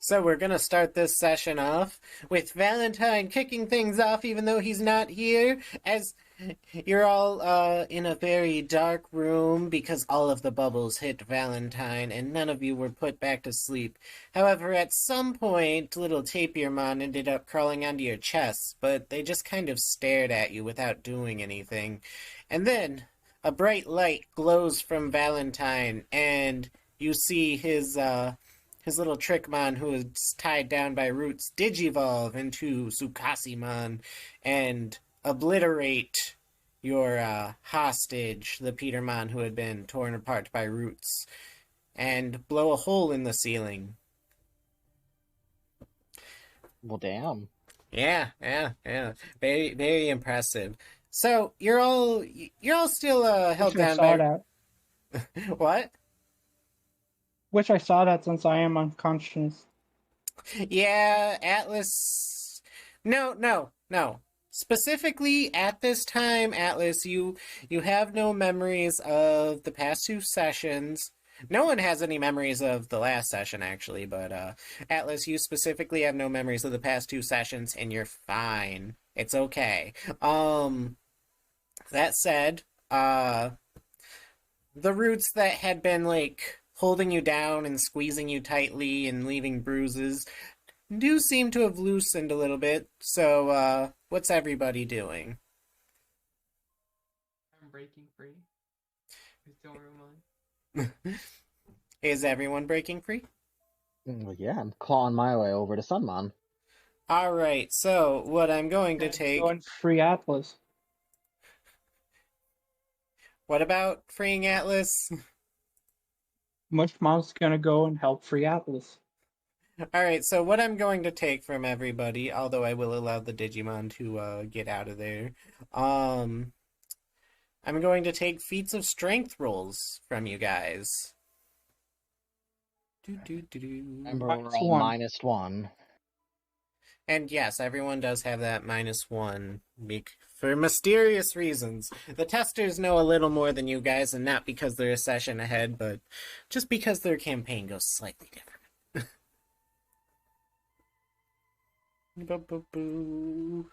So we're gonna start this session off with Valentyne kicking things off even though he's not here, as you're all in a very dark room because all of the bubbles hit Valentyne and none of you were put back to sleep. However, at some point, little Tapirmon ended up crawling onto your chest, but they just kind of stared at you without doing anything. And then a bright light glows from Valentyne, and you see his little Trickmon, who is tied down by roots, digivolve into Sukasimon and obliterate your hostage, the Petermon who had been torn apart by roots, and blow a hole in the ceiling. Well, damn. Yeah. Very, very impressive. So you're all still held Wish I down saw by that. what? Wish I saw that since I am unconscious. Yeah, Atlas. No. Specifically, at this time, Atlas, you have no memories of the past two sessions. No one has any memories of the last session, actually, but Atlas, you specifically have no memories of the past two sessions, and you're fine. It's okay. That said, the roots that had been, like, holding you down and squeezing you tightly and leaving bruises do seem to have loosened a little bit. So, what's everybody doing? I'm breaking free. Please don't remind. Is everyone breaking free? Well, yeah, I'm clawing my way over to Sunmon. Alright, so what I'm going to And take... Going free Atlas. What about freeing Atlas? Mushmouth's gonna go and help free Atlas. Alright, so what I'm going to take from everybody, although I will allow the Digimon to get out of there, I'm going to take feats of strength rolls from you guys. Remember, we're Minus all one. -1. And yes, everyone does have that -1 for mysterious reasons. The testers know a little more than you guys, and not because they're a session ahead, but just because their campaign goes slightly different. Boo.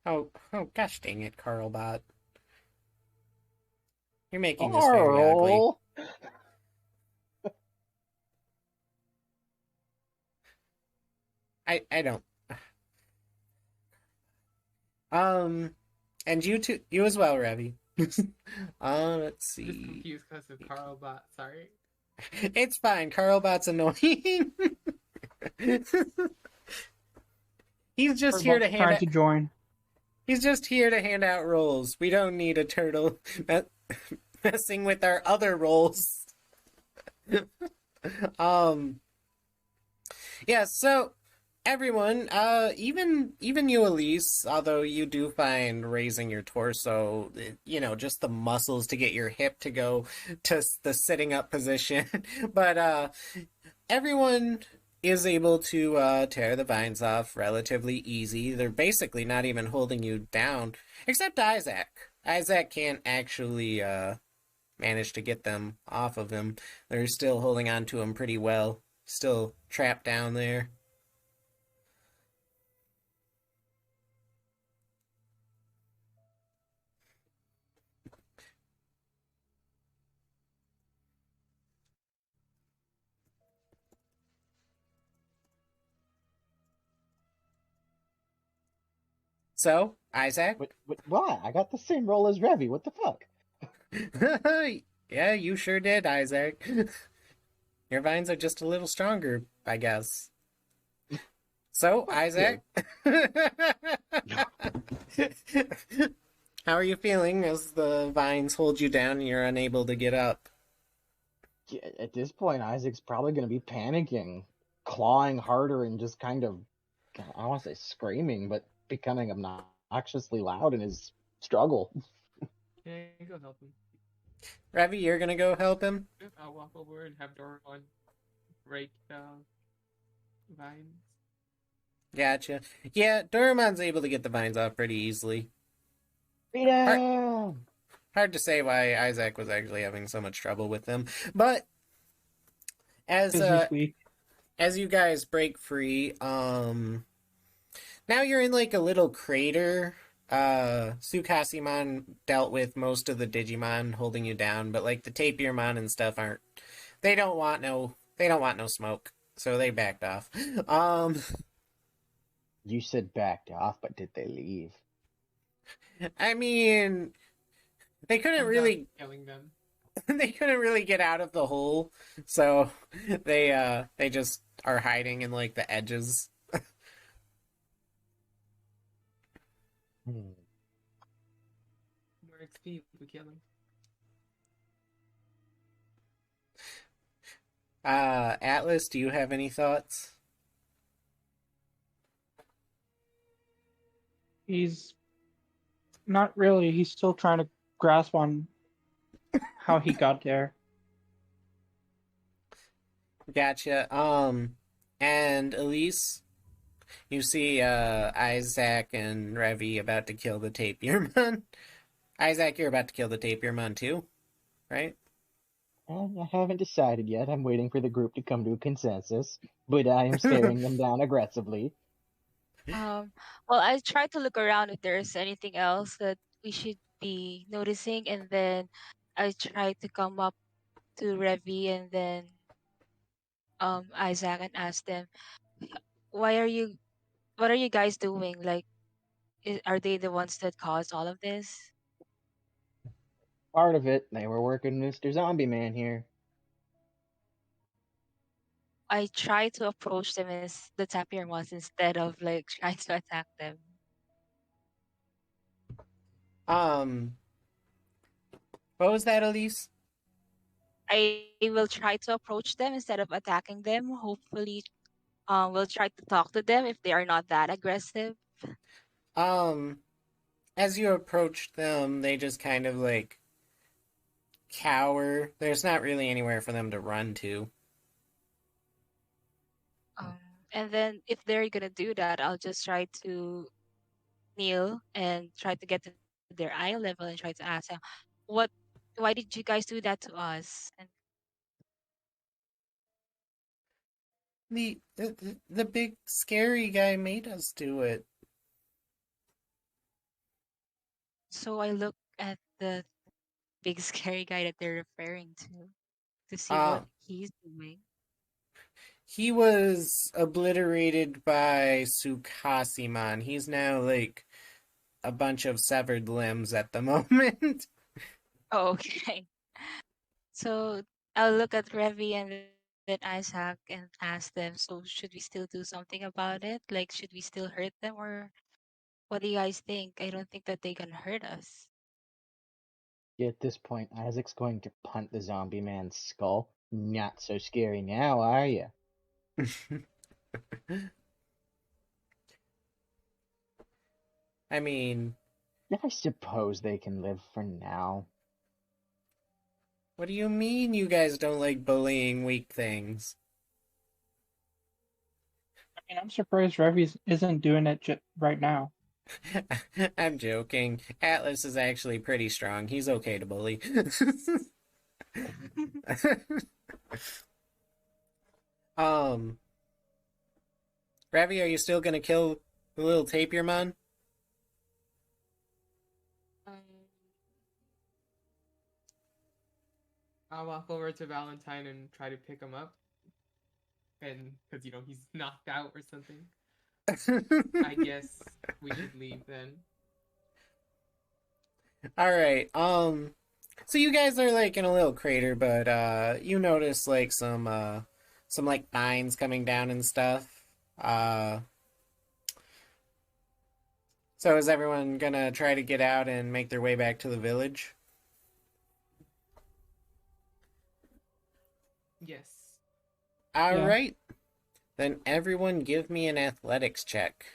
Oh, gosh dang it, Carlbot. You're making this very ugly. Carl! I don't. And you too, you as well, Ravi. Let's Just see. confused because of Carl Bot. Sorry. It's fine. Carlbot's annoying. He's just here to hand trying out. to join. He's just here to hand out rolls. We don't need a turtle messing with our other rolls. Yeah. So everyone, even you, Elise, although you do find raising your torso, just the muscles to get your hip to go to the sitting up position, but everyone is able to tear the vines off relatively easy. They're basically not even holding you down, except Isaac. Isaac can't actually manage to get them off of him. They're still holding on to him pretty well, still trapped down there. So, Isaac? Why? I got the same roll as Revy. What the fuck? Yeah, you sure did, Isaac. Your vines are just a little stronger, I guess. So, Isaac? How are you feeling as the vines hold you down and you're unable to get up? Yeah, at this point, Isaac's probably going to be panicking, clawing harder, and just kind of, I don't want to say screaming, but becoming obnoxiously loud in his struggle. Yeah, go help him. Ravi, you're gonna go help him? I'll walk over and have Doron break the vines. Gotcha. Yeah, Doraemon's able to get the vines off pretty easily. Freedom! Hard to say why Isaac was actually having so much trouble with them, but As Because he's weak. as you guys break free, now you're in like a little crater. Sukasimon dealt with most of the Digimon holding you down, but like the Tapirmon and stuff aren't. They don't want no smoke, so they backed off. Um, You said backed off, but did they leave? I mean, they couldn't I'm down really killing them. they couldn't really get out of the hole, so they just are hiding in like the edges. Hmm. More XP if we kill them. Atlas, do you have any thoughts? He's not really. He's still trying to grasp on how he got there. Gotcha. And Elise, you see Isaac and Revi about to kill the Tapirmon. Isaac, you're about to kill the Tapirmon too, right? I haven't decided yet. I'm waiting for the group to come to a consensus, but I am staring them down aggressively. Um, well, I try to look around if there's anything else that we should be noticing, and then I try to come up to Revi and then Isaac and ask them, why are you, what are you guys doing? Like, are they the ones that caused all of this? Part of it, they were working Mr. Zombie Man here. I try to approach them as the tapir ones instead of like trying to attack them. Um, what was that, Elise? I will try to approach them instead of attacking them. Hopefully, we'll try to talk to them if they are not that aggressive. Um, as you approach them, they just kind of like cower. There's not really anywhere for them to run to. Um, and then if they're gonna do that, I'll just try to kneel and try to get to their eye level and try to ask them, "What? Why did you guys do that to us?" And The big scary guy made us do it. so I look at the big scary guy that they're referring to see Uh, what he's doing. he was obliterated by Sukasimon. He's now like a bunch of severed limbs at the moment. Oh, okay. So I'll look at Revi and then Isaac and ask them, so should we still do something about it? Like, should we still hurt them, or what do you guys think? I don't think that they can hurt us. At this point, Isaac's going to punt the Zombie Man's skull. Not so scary now, are you? I mean, I suppose they can live for now. what do you mean you guys don't like bullying weak things? I mean, I'm surprised Revi isn't doing it right now. I'm joking. Atlas is actually pretty strong. He's okay to bully. um, Ravi, are you still gonna kill the little Tapirmon? Um, I'll walk over to Valentyne and try to pick him up. And because he's knocked out or something. I guess we should leave then. All right. So you guys are like in a little crater, but you notice like some like mines coming down and stuff. So is everyone gonna try to get out and make their way back to the village? Yes. All Yeah. right. Then everyone give me an athletics check.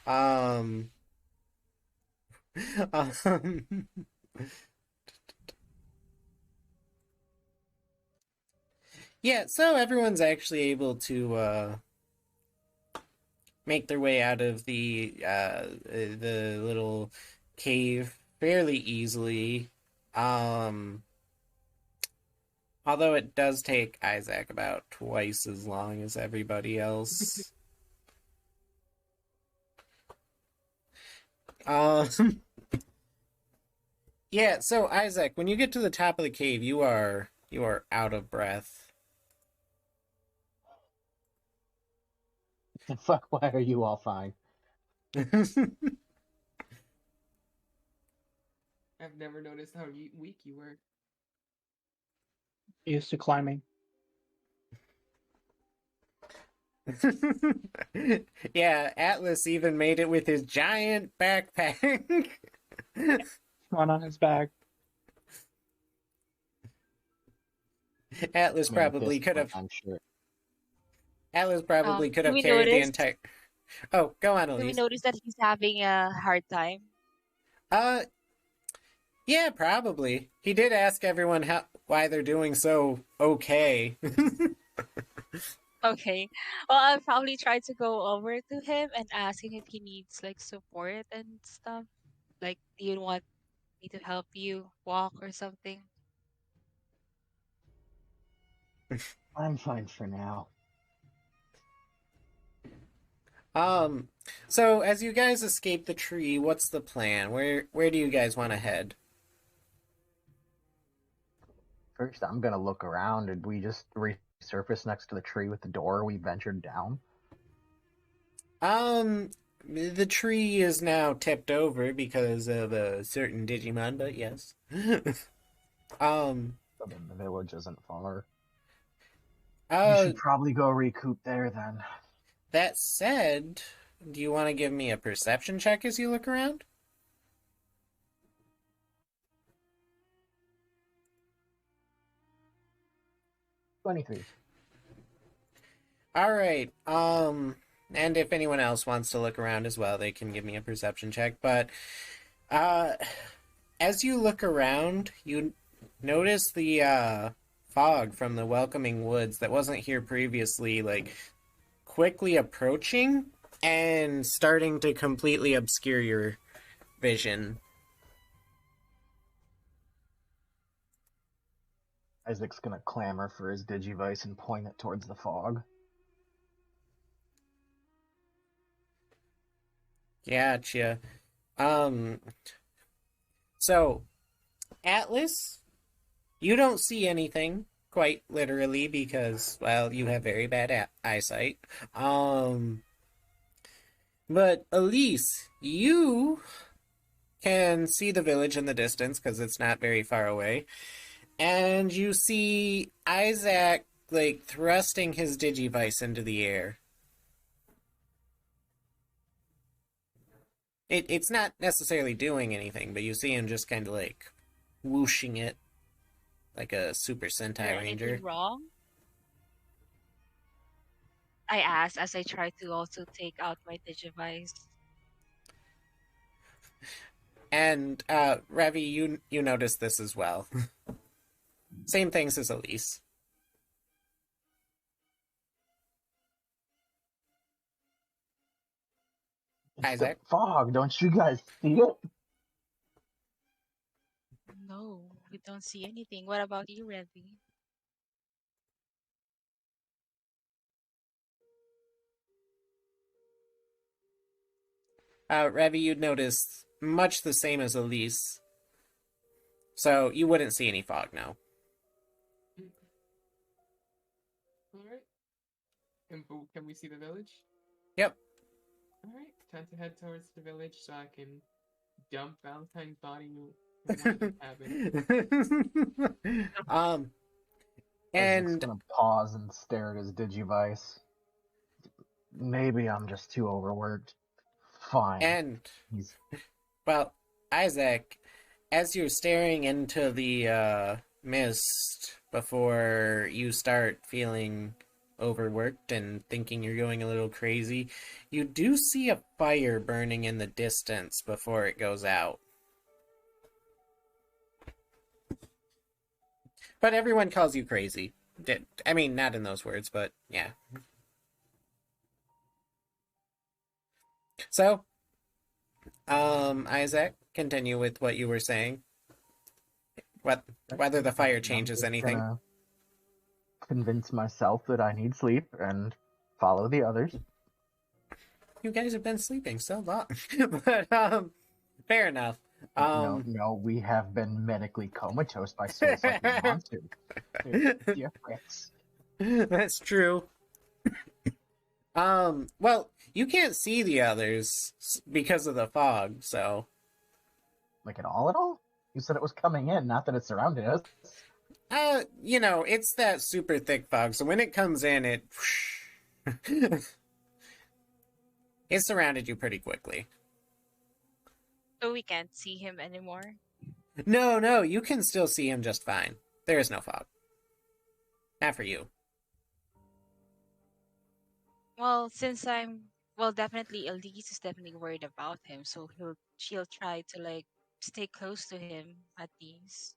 Um, um, yeah, so everyone's actually able to make their way out of the little cave fairly easily. Um, Although it does take Isaac about twice as long as everybody else. Um, yeah, so Isaac, when you get to the top of the cave, you are out of breath. The fuck, why are you all fine? I've never noticed how weak you were. Used to climbing. Yeah, Atlas even made it with his giant backpack. One on his back. Atlas I mean, at probably this could point, have. I'm sure. Atlas probably could Do have we carried the notice? entire. Oh, go on, Do we Elise. notice that he's having a hard time? Uh, yeah, probably. He did ask everyone why they're doing so okay. Okay. Well, I'll probably try to go over to him and ask him if he needs like support and stuff. Like, do you want me to help you walk or something? I'm fine for now. Um, so as you guys escape the tree, what's the plan? Where do you guys want to head? First, I'm gonna look around. Did we just resurface next to the tree with the door we ventured down? Um, the tree is now tipped over because of a certain Digimon, but yes. um, So then the village isn't far. We uh, should probably go recoup there then. that said, do you want to give me a perception check as you look around? 23. All right. And if anyone else wants to look around as well, they can give me a perception check. But, uh, as you look around, you notice the fog from the welcoming woods that wasn't here previously, like quickly approaching and starting to completely obscure your vision. Isaac's gonna clamor for his digivice and point it towards the fog. Gotcha. Um, so Atlas, you don't see anything quite literally because, well, you have very bad eyesight. Um, but Elise, you can see the village in the distance because it's not very far away. And you see Isaac, like, thrusting his digivice into the air. It's not necessarily doing anything, but you see him just kind of, like, whooshing it like a Super Is there Sentai Ranger. anything wrong? I ask as I try to also take out my Digivice. And, Ravi, you notice this as well. Same things as Elise. It's Isaac? the fog, don't you guys see it? No, we don't see anything. What about you, Revi? Ravi, you'd notice much the same as Elise. So you wouldn't see any fog now. Alright. Can we see the village? Yep. Alright, time to head towards the village so I can dump Valentine's body in one of the cabins. um, Isaac's and gonna pause and stare at his digivice. Maybe I'm just too overworked. Fine. and He's well, Isaac, as you're staring into the mist before you start feeling overworked and thinking you're going a little crazy, you do see a fire burning in the distance before it goes out. But everyone calls you crazy. I mean, not in those words, but yeah. So, Isaac, continue with what you were saying. Whether the fire I'm changes just anything. gonna convince myself that I need sleep and follow the others. You guys have been sleeping so long. But, fair enough. No, we have been medically comatose by soul-sucking monsters. There's a difference. That's true. Well, you can't see the others because of the fog, so. Like at all? You said it was coming in, not that it surrounded us. It's that super thick fog, so when it comes in, it it surrounded you pretty quickly. So we can't see him anymore. No, you can still see him just fine. There is no fog. Not for you. Well, definitely Elise is definitely worried about him, so she'll try to like stay close to him at least.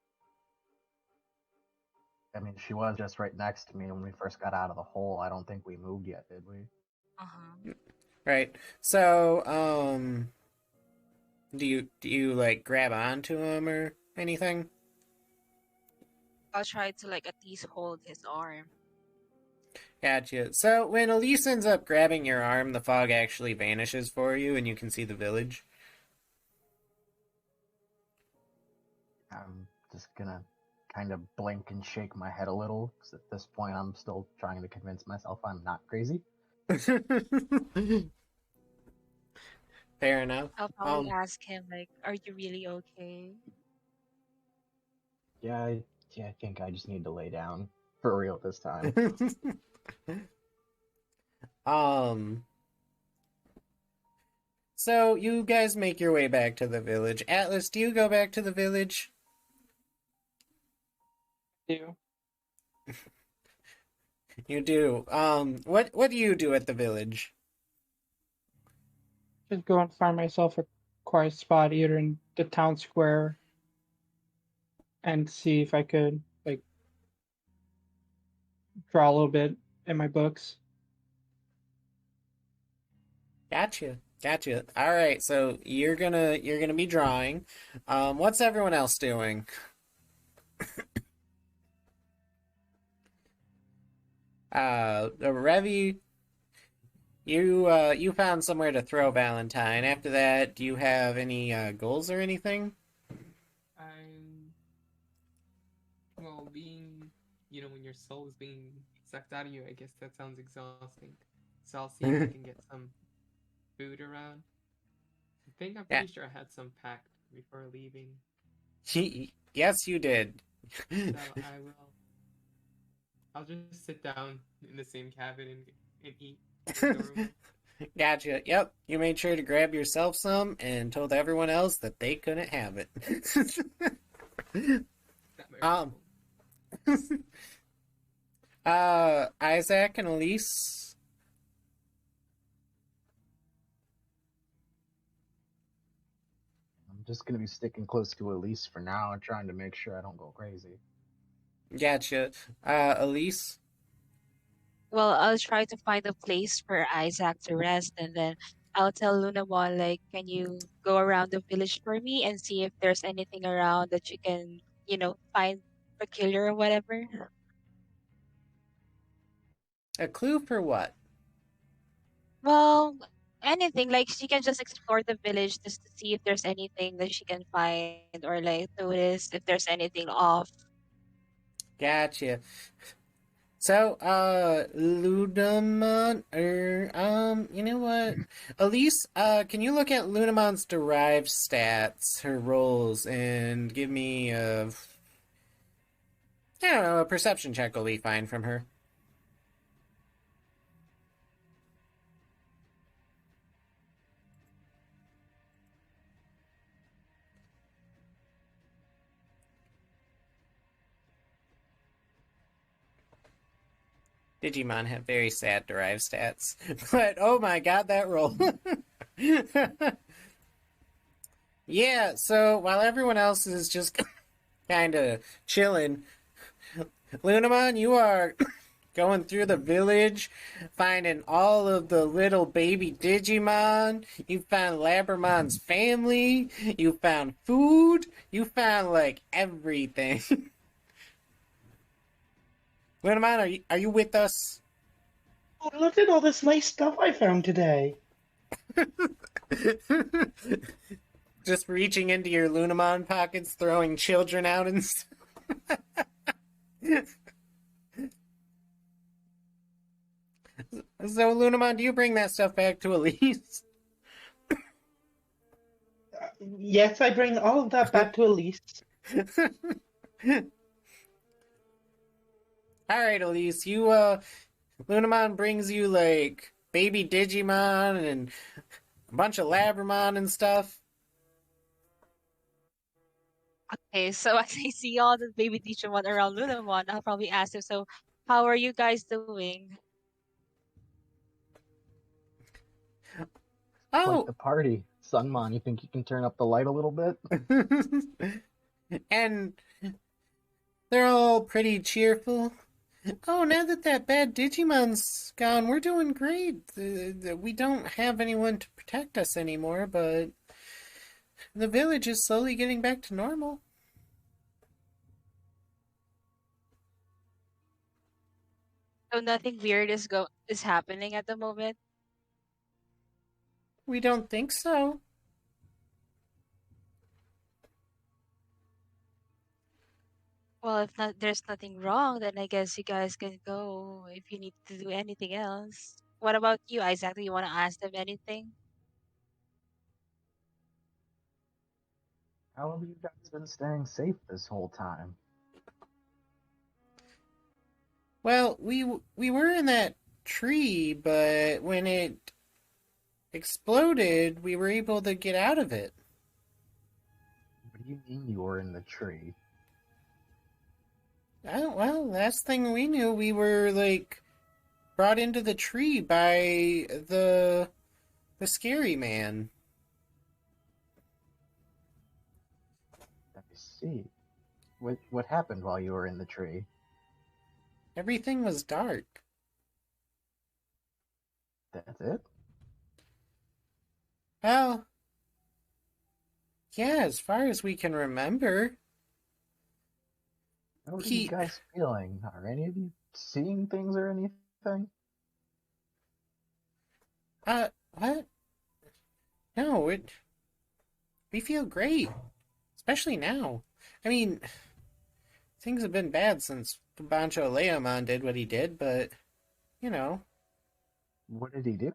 I mean, she was just right next to me when we first got out of the hole. I don't think we moved yet, did we? Uh-huh. Right. So, do you like grab onto him or anything? I'll try to like at least hold his arm. Gotcha. So when Elise ends up grabbing your arm, the fog actually vanishes for you, and you can see the village. I'm just gonna kind of blink and shake my head a little, because at this point I'm still trying to convince myself I'm not crazy. Fair enough. I'll probably ask him like, "Are you really okay?" Yeah, I think I just need to lay down for real this time. um. So you guys make your way back to the village. Atlas, do you go back to the village? Do You do. What do you do at the village? just go and find myself a quiet spot either in the town square and see if I could like draw a little bit in my books. Gotcha. All right, so you're gonna be drawing. What's everyone else doing? Revi, you found somewhere to throw Valentyne. After that, do you have any goals or anything? I'm well, when your soul is being sucked out of you, I guess that sounds exhausting. So I'll see if I can get some food around. I'm Yeah. pretty sure I had some packed before leaving. Yes, you did. So I will. I'll just sit down in the same cabin and eat. Gotcha. Yep. You made sure to grab yourself some and told everyone else that they couldn't have it. Not Isaac and Elise. I'm just gonna be sticking close to Elise for now and trying to make sure I don't go crazy. Gotcha. Elise. Well, I'll try to find a place for Isaac to rest, and then I'll tell Lunamon like, "Can you go around the village for me and see if there's anything around that you can, find peculiar or whatever?" A clue for what? Well, anything like she can just explore the village just to see if there's anything that she can find or like notice if there's anything off. Gotcha. So, Lunamon, you know what? Elise, can you look at Lunamon's derived stats, her rolls, and give me I don't know, a perception check will be fine from her. Digimon have very sad derived stats. But oh my god, that roll. Yeah, so while everyone else is just kind of chilling, Lunamon, you are going through the village, finding all of the little baby Digimon. You found Labramon's family. You found food. You found like everything. Lunamon, are you with us? Oh, look at all this nice stuff I found today. Just reaching into your Lunamon pockets, throwing children out and stuff. So, Lunamon, do you bring that stuff back to Elise? Yes, I bring all of that back to Elise. Alright, Elise, Lunamon brings you, like, baby Digimon and a bunch of Labramon and stuff. Okay, so as I see all the baby Digimon around Lunamon, I'll probably ask him, so how are you guys doing? Quite Oh! the party. Sunmon, you think you can turn up the light a little bit? And they're all pretty cheerful. Oh, now that bad Digimon's gone, we're doing great. We don't have anyone to protect us anymore, but the village is slowly getting back to normal. So nothing weird is happening at the moment. We don't think so. Well, if not, there's nothing wrong, then I guess you guys can go if you need to do anything else. What about you, Isaac? Do you want to ask them anything? How have you guys been staying safe this whole time? Well, we were in that tree, but when it exploded, we were able to get out of it. What do you mean you were in the tree? Oh, well, last thing we knew, we were, like, brought into the tree by the scary man. I see. What happened while you were in the tree? Everything was dark. That's it? Well, yeah, as far as we can remember. How are you guys feeling? Are any of you seeing things or anything? What? No, we feel great. Especially now. I mean, things have been bad since Bancho Leomon did what he did, but, you know. What did he do?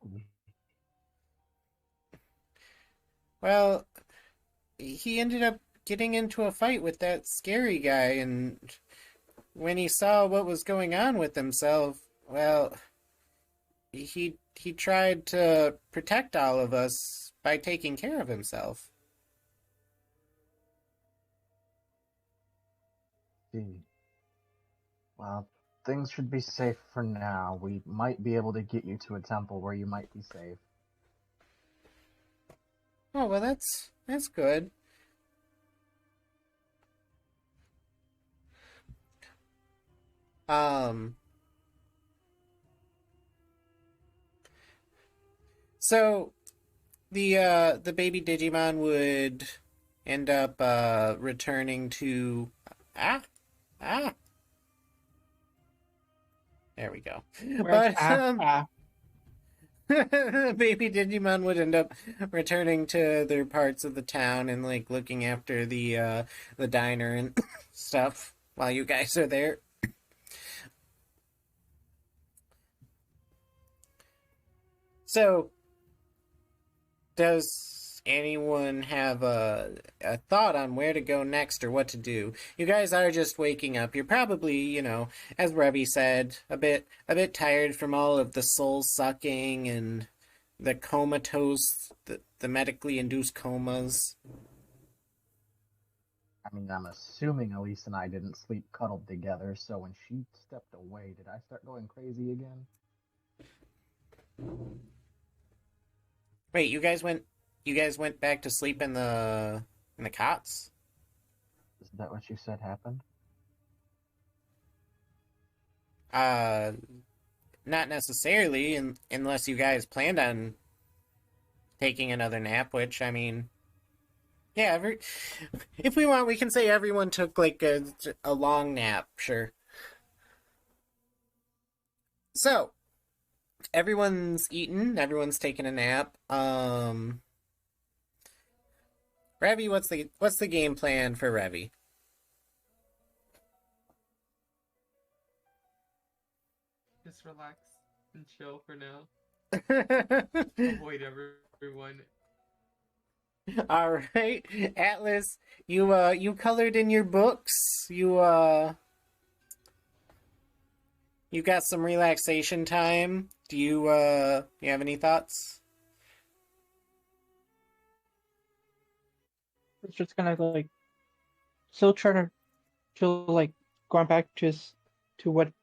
Well, he ended up getting into a fight with that scary guy, and when he saw what was going on with himself, well, he tried to protect all of us by taking care of himself. See. Well, things should be safe for now. We might be able to get you to a temple where you might be safe. Oh, well, that's good. So the baby Digimon would end up returning to ah ah. There we go. Where's Baby Digimon would end up returning to their parts of the town and like looking after the diner and stuff while you guys are there. So, does anyone have a thought on where to go next or what to do? You guys are just waking up. You're probably, you know, as Revy said, a bit tired from all of the soul sucking and the comatose, the medically induced comas. I mean, I'm assuming Elise and I didn't sleep cuddled together, so when she stepped away, did I start going crazy again? Wait, you guys went back to sleep in the cots? Is that what you said happened? Uh, not necessarily, unless you guys planned on taking another nap, which, I mean, yeah, if we want, we can say everyone took, like, a long nap, sure. So, everyone's eaten, everyone's taken a nap. Ravi, what's the game plan for Ravi? Just relax and chill for now. Avoid everyone. All right, Atlas, you colored in your books. You got some relaxation time. Do you have any thoughts? It's just gonna like still try to feel like going back to what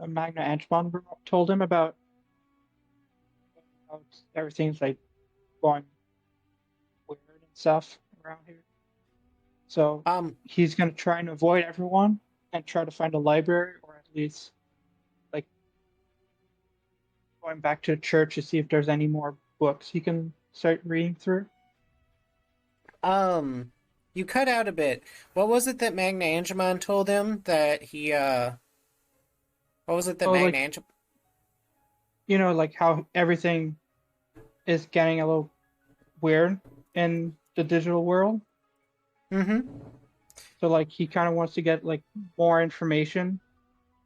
Magna Angemon told him about how everything's like going weird and stuff around here. So he's gonna try and avoid everyone and try to find a library, or at least like going back to the church to see if there's any more books he can start reading through. You cut out a bit. What was it that Magna Angemon told him that he what was it that Magna Angemon? You know, like how everything is getting a little weird in the digital world. Mm-hmm. So like he kind of wants to get like more information.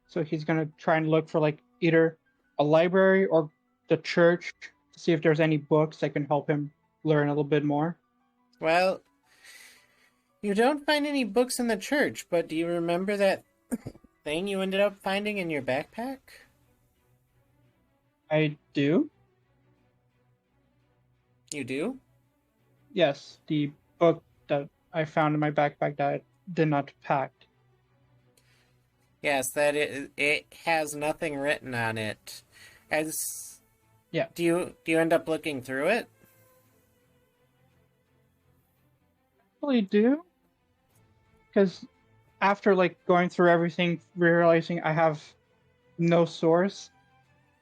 So he's gonna try and look for like either a library or the church to see if there's any books that can help him learn a little bit more. Well, you don't find any books in the church, but do you remember that thing you ended up finding in your backpack? I do. You do? Yes, the book that I found in my backpack that I did not pack. Yes, that it has nothing written on it. Yeah. Do you end up looking through it? I really do. Because after like going through everything, realizing I have no source,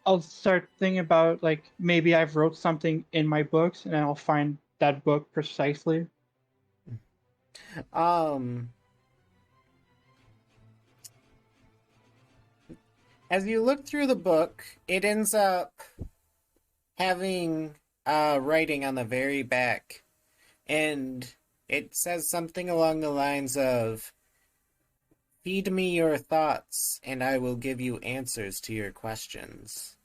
I'll start thinking about like maybe I've wrote something in my books and then I'll find that book precisely. As you look through the book, it ends up having writing on the very back, and it says something along the lines of, "Feed me your thoughts, and I will give you answers to your questions."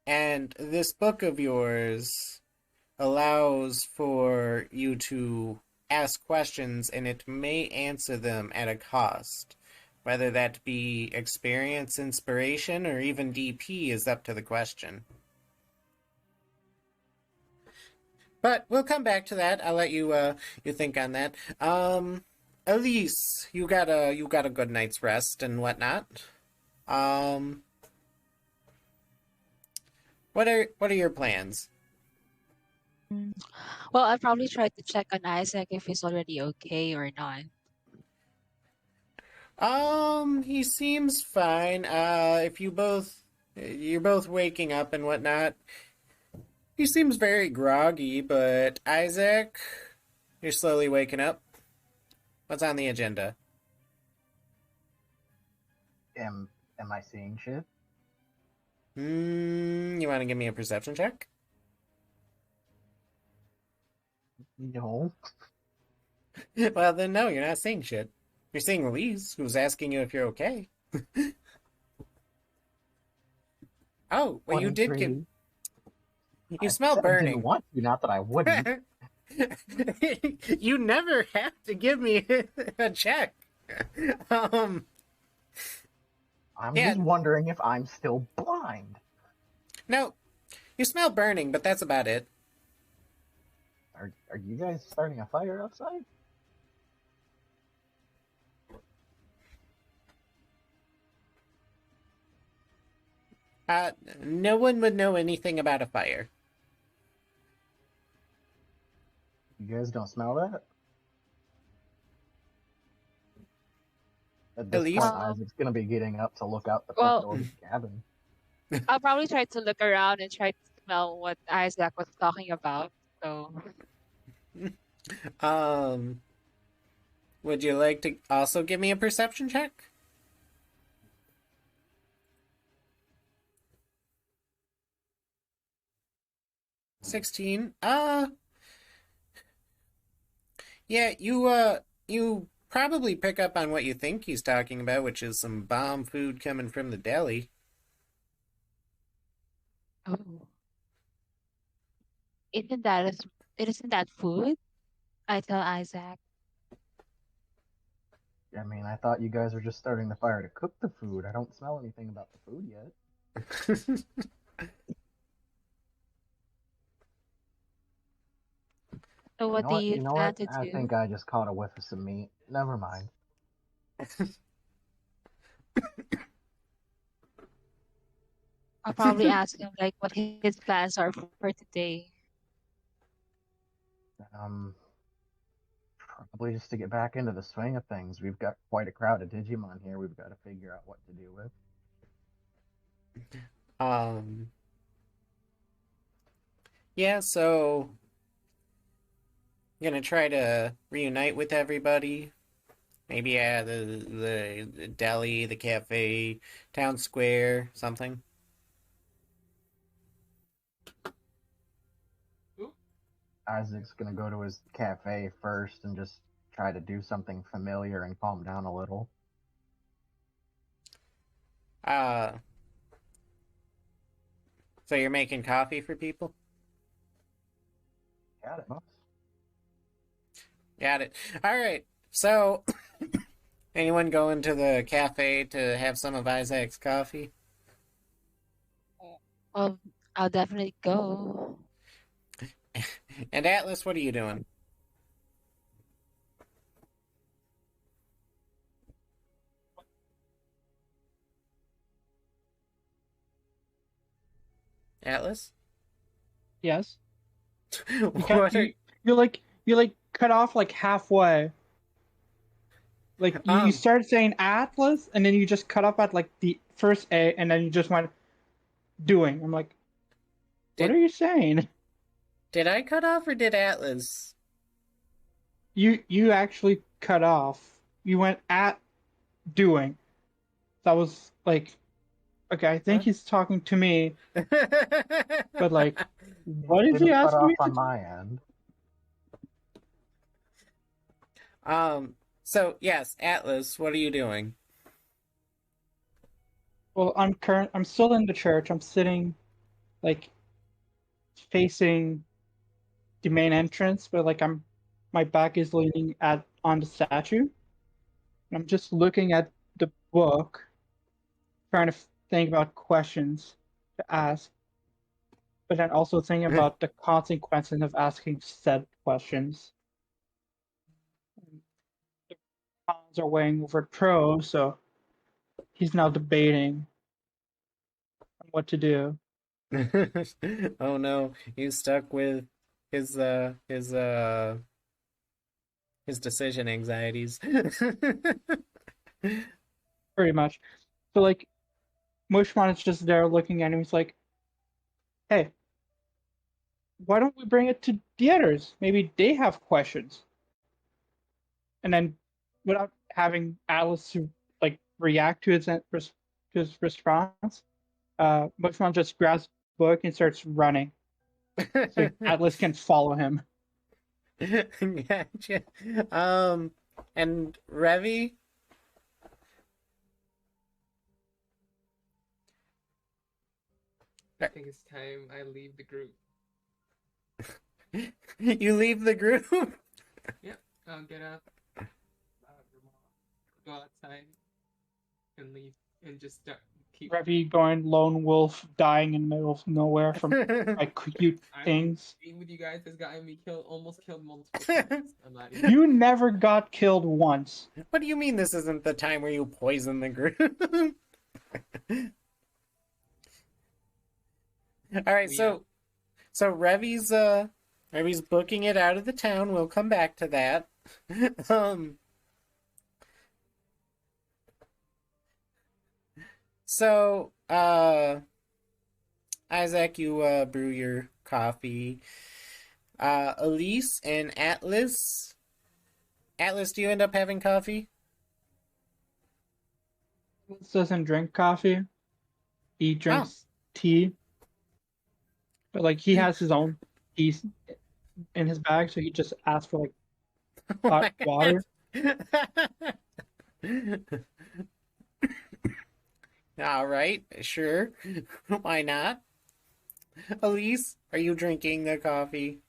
And this book of yours allows for you to ask questions, and it may answer them at a cost. Whether that be experience, inspiration, or even DP is up to the question. But we'll come back to that. I'll let you you think on that. Elise, you got a good night's rest and whatnot. What are your plans? Well, I'll probably try to check on Isaac if he's already okay or not. He seems fine. If you're both waking up and whatnot, he seems very groggy, but Isaac, you're slowly waking up. What's on the agenda? Am I seeing shit? You want to give me a perception check? No. Well, then no, you're not seeing shit. You're seeing Elise, who's asking you if you're okay. Oh, well, you did give... 23. You I smell said I burning. didn't want to, not that I wouldn't. You never have to give me a check. I'm Yeah. just wondering if I'm still blind. No, you smell burning, but that's about it. Are you guys starting a fire outside? No one would know anything about a fire. You guys don't smell that? At At this least, point, Isaac's gonna be getting up to look out the front Well, door of his cabin. I'll probably try to look around and try to smell what Isaac was talking about. So, um, would you like to also give me a perception check? 16. Yeah, you probably pick up on what you think he's talking about, which is some bomb food coming from the deli. oh, isn't that isn't that food? I tell Isaac. I mean, I thought you guys were just starting the fire to cook the food. I don't smell anything about the food yet. So, what do you You know plan what? to I do? think I just caught a whiff of some meat. Never mind. I'll probably ask him like what his plans are for today. Um, Probably just to get back into the swing of things. We've got quite a crowd of Digimon here. We've got to figure out what to do with. Um, yeah, so gonna try to reunite with everybody. Maybe at the deli, the cafe, town square, something. Ooh, Isaac's gonna go to his cafe first and just try to do something familiar and calm down a little. Uh, so you're making coffee for people? Got it, boss. Got it. All right. So, anyone going to the cafe to have some of Isaac's coffee? Well, I'll definitely go. And Atlas, what are you doing? Atlas? Yes. What are You cut off like halfway. Like you started saying Atlas, and then you just cut off at like the first A, and then you just went doing. I'm like, what are you saying? Did I cut off or did Atlas? You actually cut off. You went at doing. That was like, okay, I think he's talking to me, but like, what is he Didn't cut asking off me to on do? my end. So yes, Atlas, what are you doing? Well, I'm still in the church. I'm sitting like facing the main entrance, but like my back is leaning at on the statue. I'm just looking at the book, trying to think about questions to ask, but then also thinking about the consequences of asking said questions. The cons are weighing over pros, so he's now debating on what to do. Oh no, he's stuck with his his decision anxieties. Pretty much. So like Mushmon is just there looking at him. He's like, "Hey, why don't we bring it to the others? Maybe they have questions." And then, without having Alice to like react to his response, Mushmon just grabs the book and starts running, so Atlas can follow him. Gotcha. And Revi? I think it's time I leave the group. You leave the group? Yep, I'll get up, go outside, and leave, and just keep. Revy going lone wolf, dying in the middle of nowhere from like cute things. Being with you guys has gotten me almost killed multiple times. I'm not even. You never got killed once. What do you mean this isn't the time where you poison the group? All right, Yeah. so Revy's booking it out of the town. We'll come back to that. um so Isaac, you brew your coffee. Elise and Atlas. Atlas, do you end up having coffee? Atlas doesn't drink coffee. He drinks tea. But like he has his own tea in his bag, so he just asks for like Oh hot my water. God. All right, sure. Why not? Elise, are you drinking the coffee?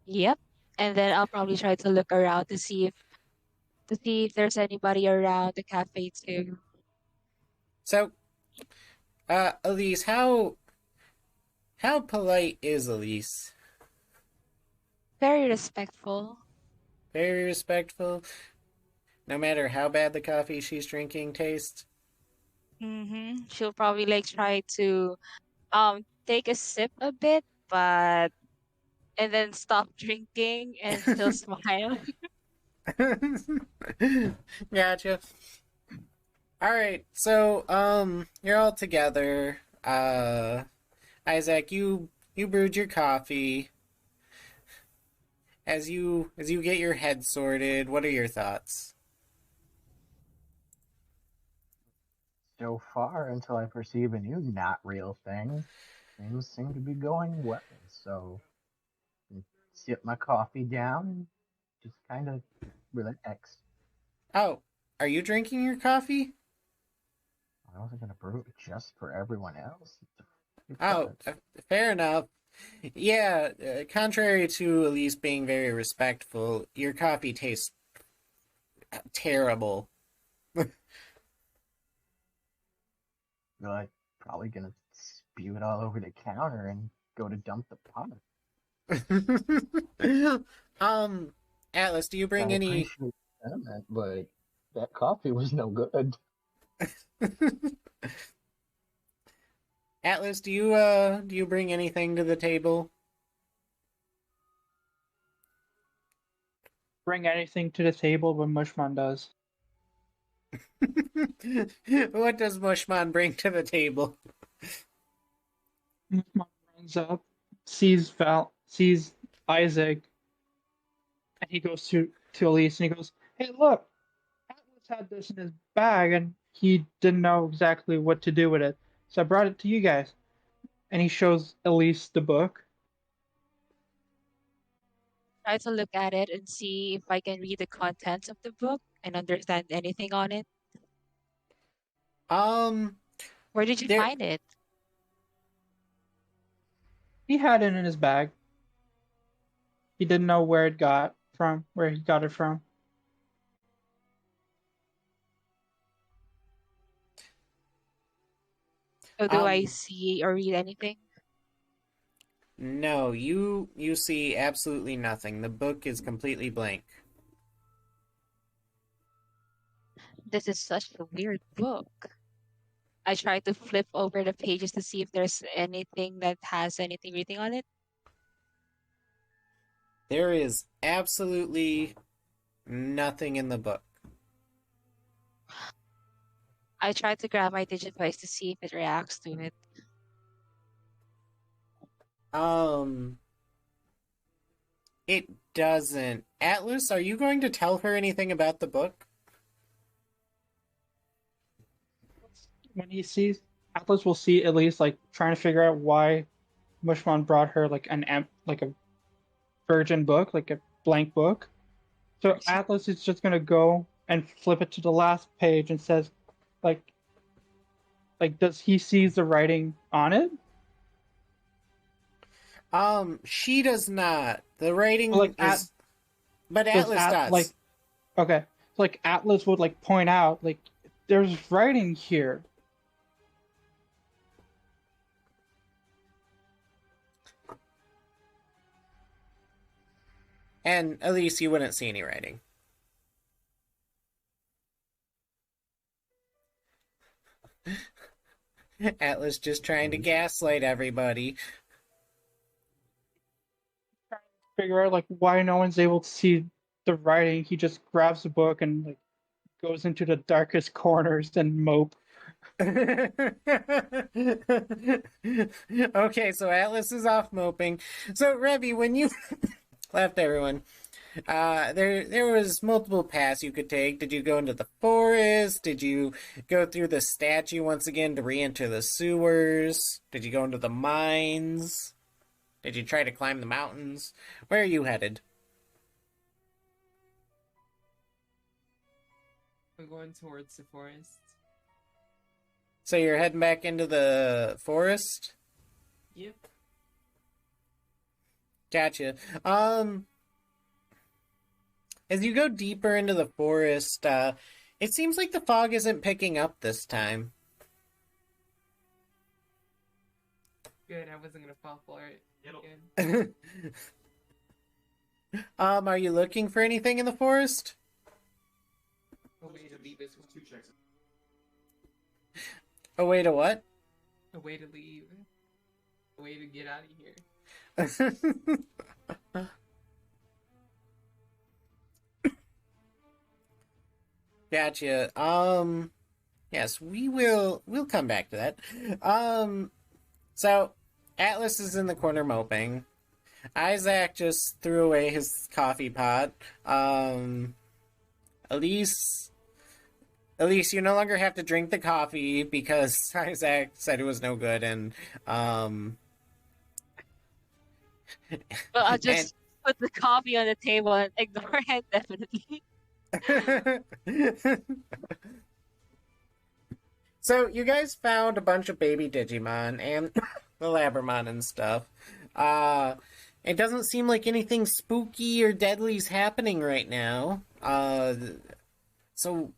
Yep. And then I'll probably try to look around to see if there's anybody around the cafe too. So, Elise, how polite is Elise? Very respectful. Very respectful, no matter how bad the coffee she's drinking tastes. She'll probably like try to take a sip a bit, but and then stop drinking and she'll smile. Gotcha. All right, so you're all together. Isaac, you brewed your coffee. As you get your head sorted, what are your thoughts? So far, until I perceive a new not real thing, things seem to be going well. So, I sip my coffee down and just kind of relax. Oh, are you drinking your coffee? I wasn't gonna brew it just for everyone else. Oh, fair enough. Yeah, contrary to Elise being very respectful, your coffee tastes terrible. You're like probably gonna spew it all over the counter and go to dump the pot. Atlas, do you bring I any? appreciate the sentiment, but that coffee was no good. Atlas, do you bring anything to the table? Bring anything to the table, but Mushman does. What does Mushman bring to the table? Mushman runs up, sees Isaac, and he goes to Elise and he goes, "Hey, look, Atlas had this in his bag and he didn't know exactly what to do with it, so I brought it to you guys." And he shows Elise the book. Try to look at it and see if I can read the contents of the book and understand anything on it. Um, Where did you there. find it? He had it in his bag. He didn't know where he got it from. So do I Um, see or read anything? no, you see absolutely nothing. The book is completely blank. This is such a weird book. I try to flip over the pages to see if there's anything that has anything written on it. There is absolutely nothing in the book. I try to grab my Digivice to see if it reacts to it. It doesn't. Atlas, are you going to tell her anything about the book? When he sees Atlas will see at least like trying to figure out why Mushman brought her like a virgin book, like a blank book. So Atlas is just gonna go and flip it to the last page and says, like does he see the writing on it? She does not. The writing Like is, but Atlas does. Like, okay, so like Atlas would like point out like there's writing here. And at least you wouldn't see any writing. Atlas just trying to gaslight everybody. Figure out like why no one's able to see the writing. He just grabs the book and like goes into the darkest corners and mope. Okay, so Atlas is off moping. So Revy, when you left everyone, there was multiple paths you could take. Did you go into the forest? Did you go through the statue once again to re-enter the sewers? Did you go into the mines? Did you try to climb the mountains? Where are you headed? I'm going towards the forest. So you're heading back into the forest? Yep. Gotcha. As you go deeper into the forest, it seems like the fog isn't picking up this time. Good, I wasn't gonna fall for it. Good. Are you looking for anything in the forest? A way to leave is A way to what? a way to leave. A way to get out of here. Gotcha. Yes, we'll come back to that. So Atlas is in the corner moping. Isaac just threw away his coffee pot. Elise, you no longer have to drink the coffee because Isaac said it was no good, and Well, I'll just put the coffee on the table and ignore it, definitely. So you guys found a bunch of baby Digimon and the Labramon and stuff. It doesn't seem like anything spooky or deadly's happening right now. So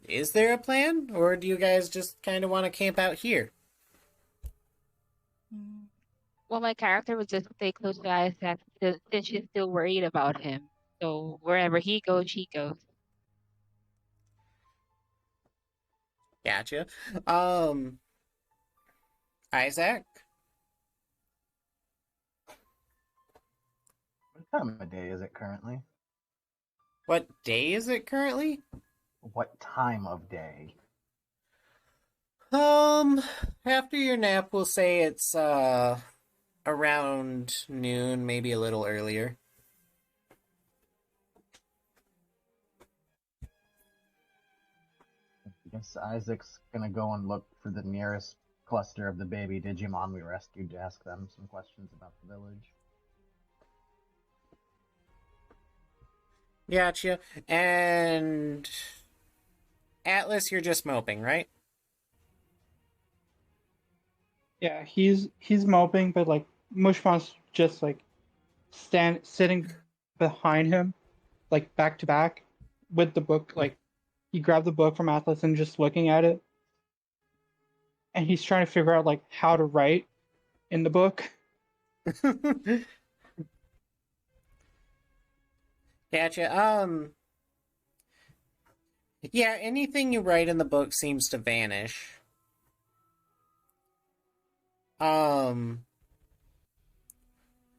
is there a plan, or do you guys just kind of want to camp out here? Well, my character would just stay close to Isaac since she's still worried about him. So wherever he goes, she goes. Gotcha. Isaac? What time of day is it currently? What day is it currently? What time of day? After your nap, we'll say it's, around noon, maybe a little earlier. I guess Isaac's gonna go and look for the nearest cluster of the baby Digimon we rescued to ask them some questions about the village. Gotcha. And Atlas, you're just moping, right? Yeah, he's moping, but like Mushmon's just like sitting behind him, like back to back, with the book. Like he grabbed the book from Atlas and just looking at it, and he's trying to figure out like how to write in the book. Gotcha. Yeah, anything you write in the book seems to vanish.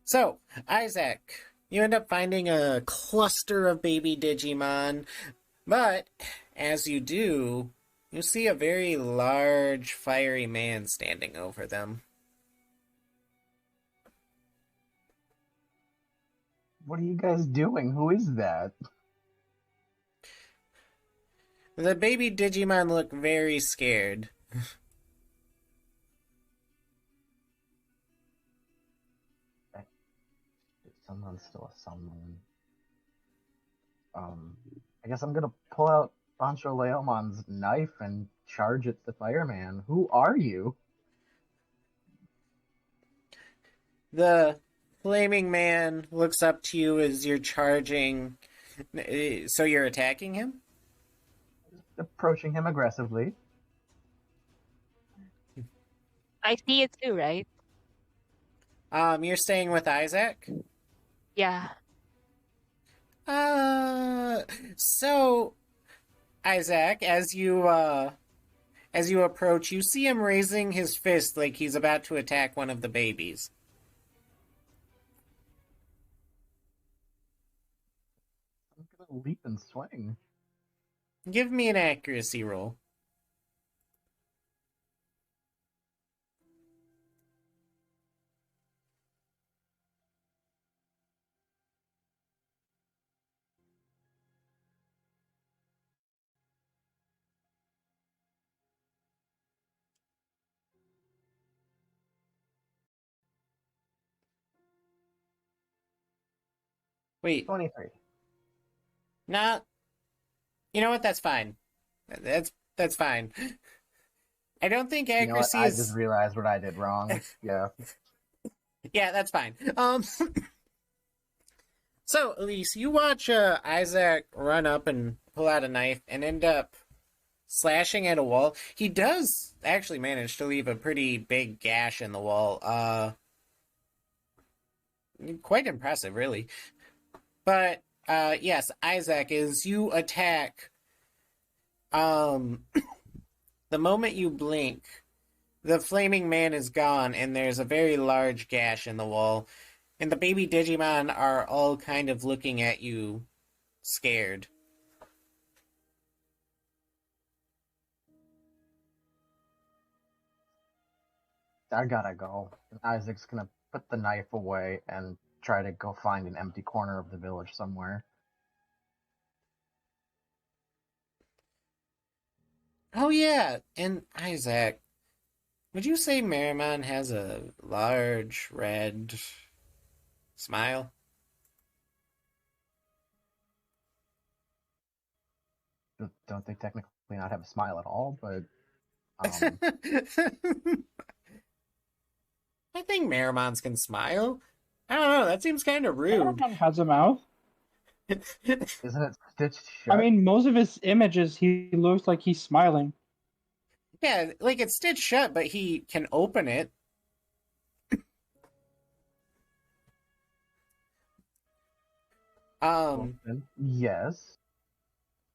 So, Isaac, you end up finding a cluster of baby Digimon, but as you do, you see a very large, fiery man standing over them. What are you guys doing? Who is that? The baby Digimon look very scared. Someone's still a someone. I guess I'm gonna pull out Pancho Leomon's knife and charge at the fireman. Who are you? The flaming man looks up to you as you're charging. So you're attacking him? Approaching him aggressively. I see it too, right? You're staying with Isaac? Yeah. Uh, so Isaac, as you approach, you see him raising his fist like he's about to attack one of the babies. I'm gonna leap and swing. Give me an accuracy roll. Wait, 23. not. You know what? That's fine. That's fine. I don't think You know what? accuracy I just is. realized what I did wrong. Yeah. Yeah, that's fine. So Elise, you watch Isaac run up and pull out a knife and end up slashing at a wall. He does actually manage to leave a pretty big gash in the wall. Quite impressive, really. But yes, Isaac, as you attack, the moment you blink, the flaming man is gone, and there's a very large gash in the wall. And the baby Digimon are all kind of looking at you, scared. I gotta go. And Isaac's gonna put the knife away and try to go find an empty corner of the village somewhere. Oh yeah, and Isaac, would you say Merrimon has a large red smile? Don't they technically not have a smile at all? But I think Merrimons can smile. I don't know, that seems kind of rude. Everyone has a mouth. isn't it stitched shut? I mean, most of his images, he looks like he's smiling. Yeah, like it's stitched shut, but he can open it. Yes.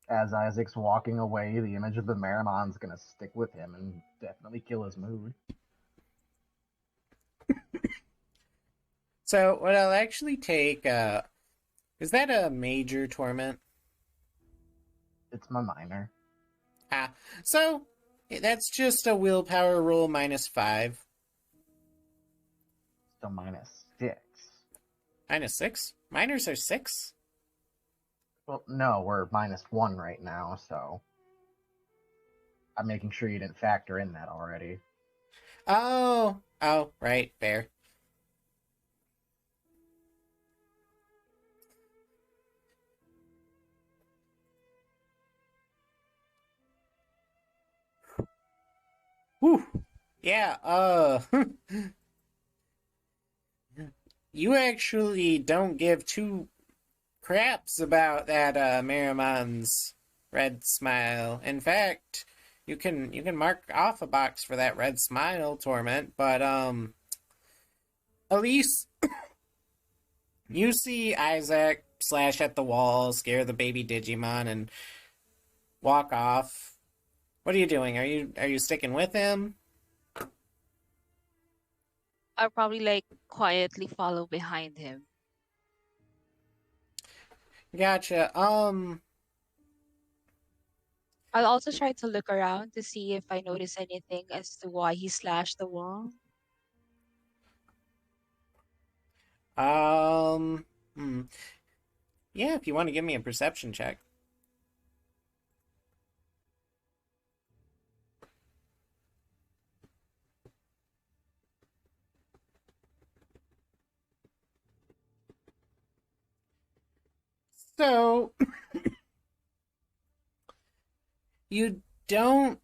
As Isaac's walking away, the image of the Marrimon's gonna stick with him and definitely kill his mood. So what I'll actually take, is that a major torment? It's my minor. So that's just a willpower roll -5. So -6. -6? Minors are 6? Well, no, we're -1 right now, so I'm making sure you didn't factor in that already. Oh, right, fair. Whew. Yeah, you actually don't give two craps about that Merrimon's red smile. In fact, you can mark off a box for that red smile torment, but Elise, you see Isaac slash at the wall, scare the baby Digimon, and walk off. What are you doing? Are you sticking with him? I'll probably like quietly follow behind him. Gotcha. I'll also try to look around to see if I notice anything as to why he slashed the wall. Um, hmm. Yeah, if you want to give me a perception check. So, you don't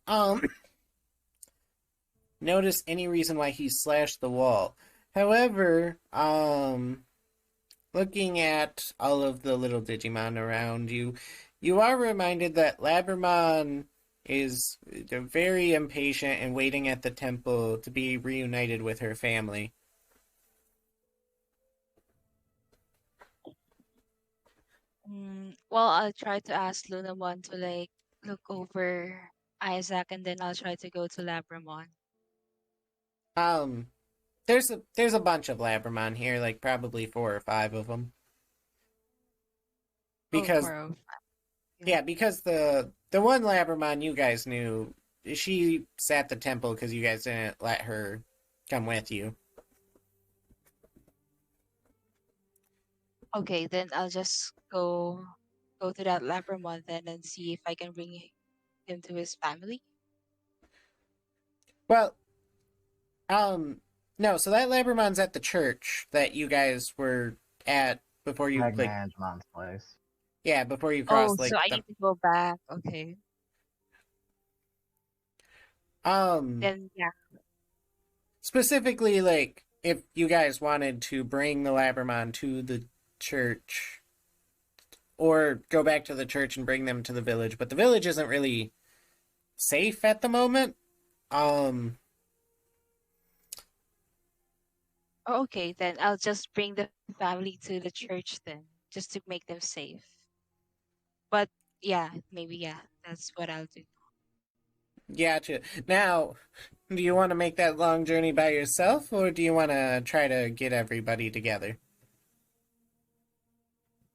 notice any reason why he slashed the wall. However, looking at all of the little Digimon around you, you are reminded that Labramon is very impatient and waiting at the temple to be reunited with her family. Well, I'll try to ask Lunamon to like look over Isaac, and then I'll try to go to Labramon. Um, there's a bunch of Labramon here, like probably 4 or 5 of them. Oh, Because 405. Yeah. yeah, because the one Labramon you guys knew, she sat the temple because you guys didn't let her come with you. Okay, then I'll just go to that Labramon then and see if I can bring him to his family. Well, no, so that Labramon's at the church that you guys were at before you Magna like Angemon's place. yeah, before you Oh, crossed so like I the need to go back. Okay. um Then yeah. specifically like if you guys wanted to bring the Labramon to the church or go back to the church and bring them to the village, but the village isn't really safe at the moment. Um Oh, okay, then I'll just bring the family to the church then, just to make them safe. But yeah, maybe yeah, that's what I'll do. Gotcha. Now, do you want to make that long journey by yourself, or do you want to try to get everybody together?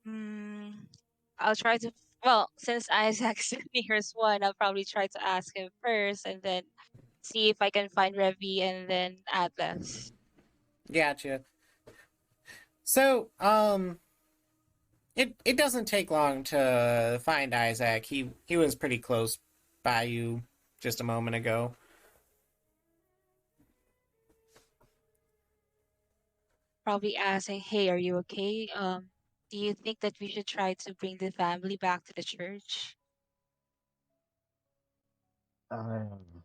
Hmm. I'll try to. Well, since Isaac's the nearest one, I'll probably try to ask him first, and then see if I can find Revi and then Atlas. Gotcha. So, it doesn't take long to find Isaac. He was pretty close by you just a moment ago. Probably ask, "Hey, are you okay? Do you think that we should try to bring the family back to the church?" Um,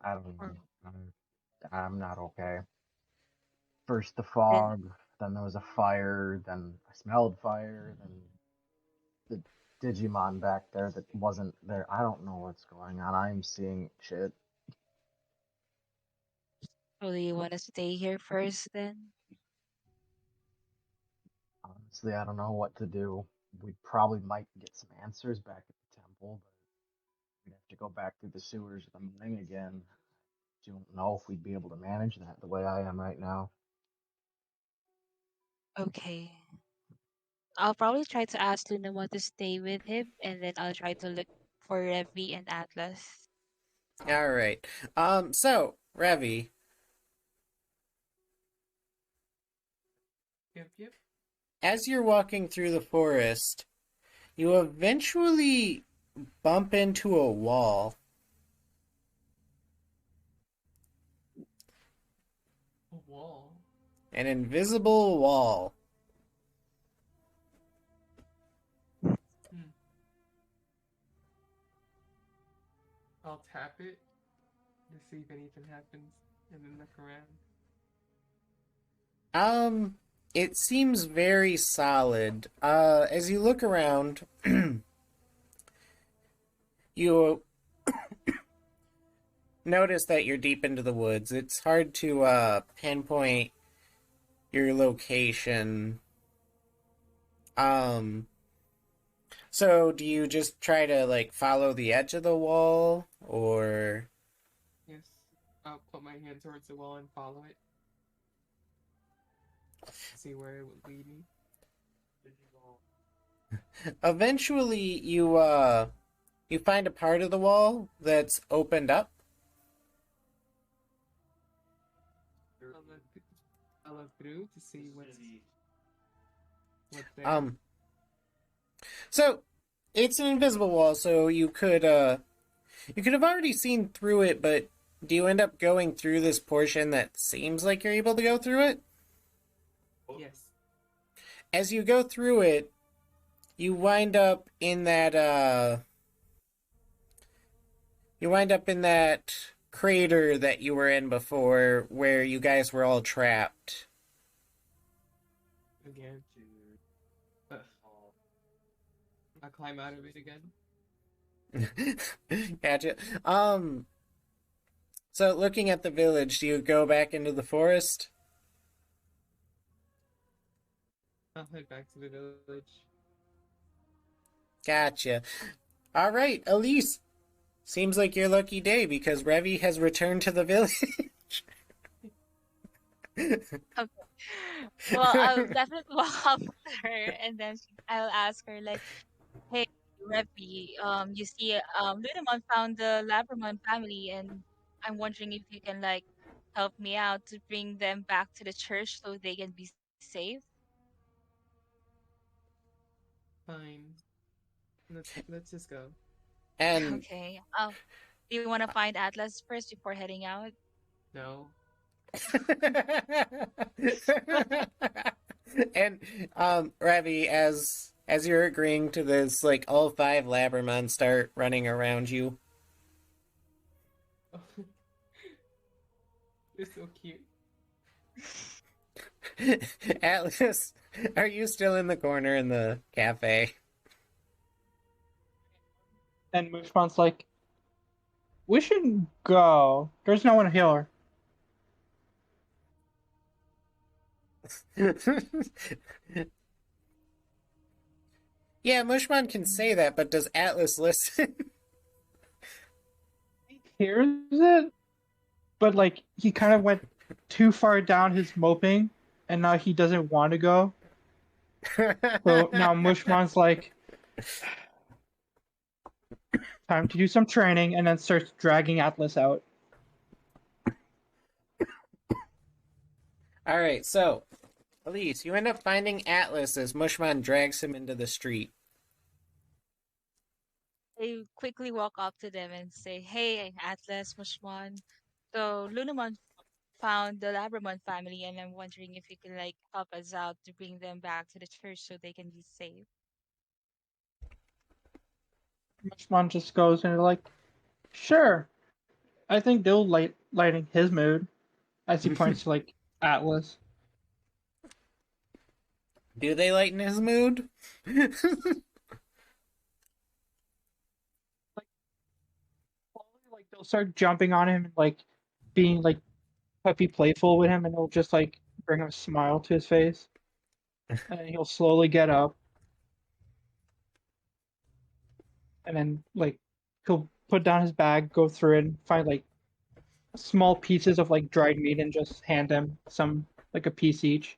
I don't Or know. I'm not okay. First the then fog, then there was a fire, then I smelled fire, then the Digimon back there that wasn't there. I don't know what's going on. I'm seeing shit. do you want to stay here first then? Honestly, I don't know what to do. We probably might get some answers back at the temple, but we'd have to go back through the sewers of the morning again. Don't know if we'd be able to manage that the way I am right now. Okay. I'll probably try to ask Lunamon to stay with him, and then I'll try to look for Revi and Atlas. All right. So Revi, Yep, yep. as you're walking through the forest, you eventually bump into a wall. A wall. An invisible wall. Hmm. I'll tap it to see if anything happens, and then look around. It seems very solid. As you look around, you notice that you're deep into the woods. It's hard to pinpoint your location. Um, so do you just try to like follow the edge of the wall, or Yes. I'll put my hand towards the wall and follow it. See where it would lead me. eventually you find a part of the wall that's opened up? I'll look through to see what's there. So it's an invisible wall, so you could have already seen through it, but do you end up going through this portion that seems like you're able to go through it? Yes. As you go through it, you wind up in that crater that you were in before where you guys were all trapped. Again. I climb out of it again. Gotcha. So looking at the village, do you go back into the forest? I'll head back to the village. Gotcha. All right, Elise. Seems like your lucky day because Revi has returned to the village. Okay. Well, I'll definitely walk up to her and then I'll ask her like, "Hey, Revi, you see, Lunamon found the Labramon family, and I'm wondering if you can like help me out to bring them back to the church so they can be safe." Fine. Let's just go. And Okay. Do you want to find Atlas first before heading out? No. and Ravi, as you're agreeing to this, like all 5 Labramon start running around you. They're so cute. Atlas, are you still in the corner in the cafe? And Mushmon's like, we should go. There's no one to heal her. Yeah, Mushmon can say that, but does Atlas listen? He hears it, but like he kind of went too far down his moping, and now he doesn't want to go. So now Mushmon's like, time to do some training, and then starts dragging Atlas out. All right, so Elise, you end up finding Atlas as Mushmon drags him into the street. I quickly walk up to them and say, "Hey, Atlas, Mushmon. So Lunamon found the Labramon family, and I'm wondering if you can like help us out to bring them back to the church so they can be safe." Mushmon just goes and like, sure. I think they'll lighting his mood as he points to like Atlas. Do they lighten his mood? Like they'll start jumping on him and like being like puppy playful with him, and it'll just like bring a smile to his face, and then he'll slowly get up, and then like he'll put down his bag, go through it, and find like small pieces of like dried meat, and just hand them some like a piece each.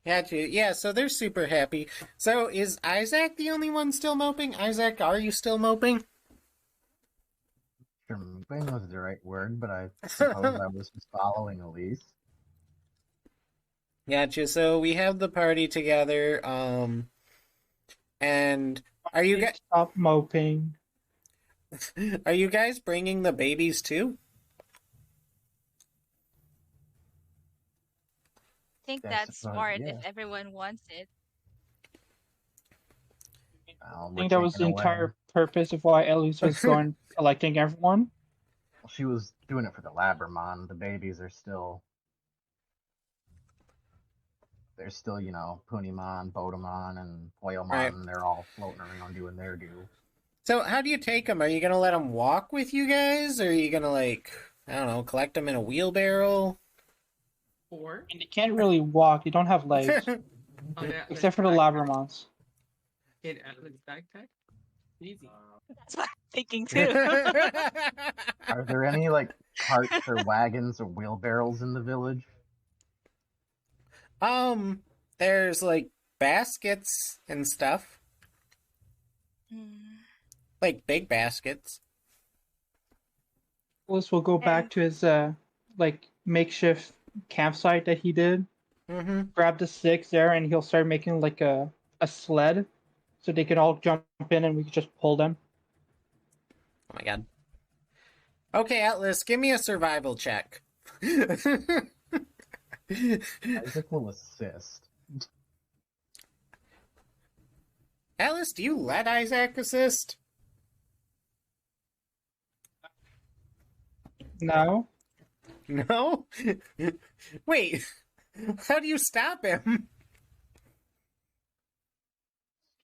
Gotcha. Yeah, so they're super happy. So is Isaac the only one still moping? Isaac, are you still moping? Sure, moving was the right word, but I suppose I was just following Elise. Gotcha. So we have the party together. And are you guys Stop moping. bringing the babies too? I think I that's suppose, smart if yeah. everyone wants it. I We're think that was the taking away. entire purpose of why Elise was going collecting everyone. Well, she was doing it for the Labramon. The babies are still. They're still, Punimon, Bodamon, and Hoyomon. Right. They're all floating around doing their due. So how do you take them? Are you gonna let them walk with you guys, or are you gonna like, I don't know, collect them in a wheelbarrow? Or And they can't really walk. They don't have legs, on Atlas except for the backpack. Labramons. In Atlas backpack. Easy. That's what I'm thinking too. Are there any like carts or wagons or wheelbarrows in the village? There's like baskets and stuff, Hmm. like big baskets. Ellis will go back to his like makeshift campsite that he did. Mm-hmm. Grab the sticks there, and he'll start making like a sled, so they can all jump in, and we can just pull them. Oh my god. Okay, Atlas, give me a survival check. Isaac will assist. Atlas, do you let Isaac assist? No, No? Wait, how do you stop him?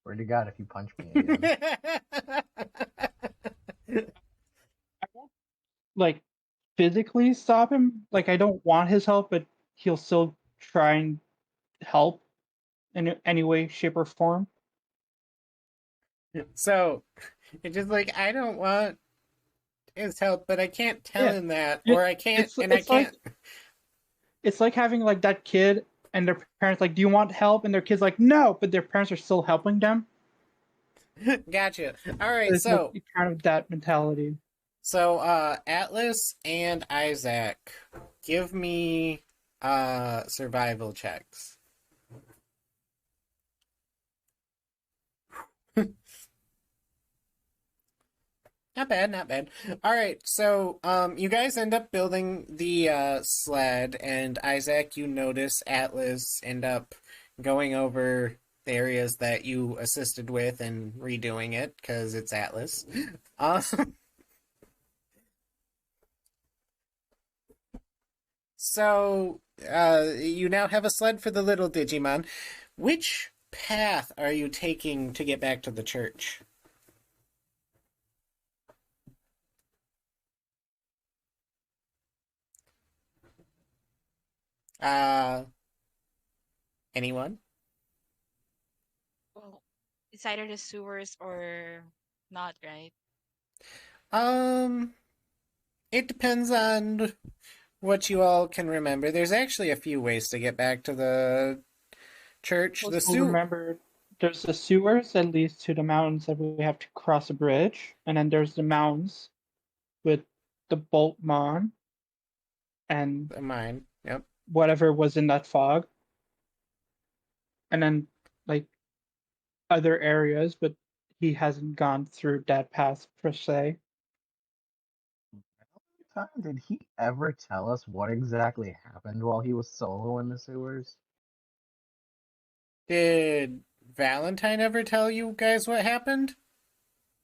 Swear to God, if you punch me again. like physically stop him. Like I don't want his help, but he'll still try and help. in any way, shape, or form. So it's just like I don't want his help, but I can't tell Yeah, him that, yeah, or I can't, it's and I it's like can't. it's like having like that kid and their parents like, "Do you want help?" And their kid's like, "No," but their parents are still helping them. Gotcha. All right, It's like so kind of that mentality. Atlas and Isaac, give me survival checks. Not bad, not bad. All right, so you guys end up building the sled, and Isaac, you notice Atlas end up going over the areas that you assisted with and redoing it because it's Atlas. Um, so you now have a sled for the little Digimon. Which path are you taking to get back to the church? Uh, anyone? Well, it's either the sewers or not, right? Um, it depends on what you all can remember. There's actually a few ways to get back to the church. The Also su remember, there's the sewers that leads to the mountains that we have to cross a bridge, and then there's the mountains with the Boltmon and mine. Yep. whatever was in that fog, and then like other areas, but he hasn't gone through that path per se. Time did he ever tell us what exactly happened while he was solo in the sewers? Did Valentyne ever tell you guys what happened?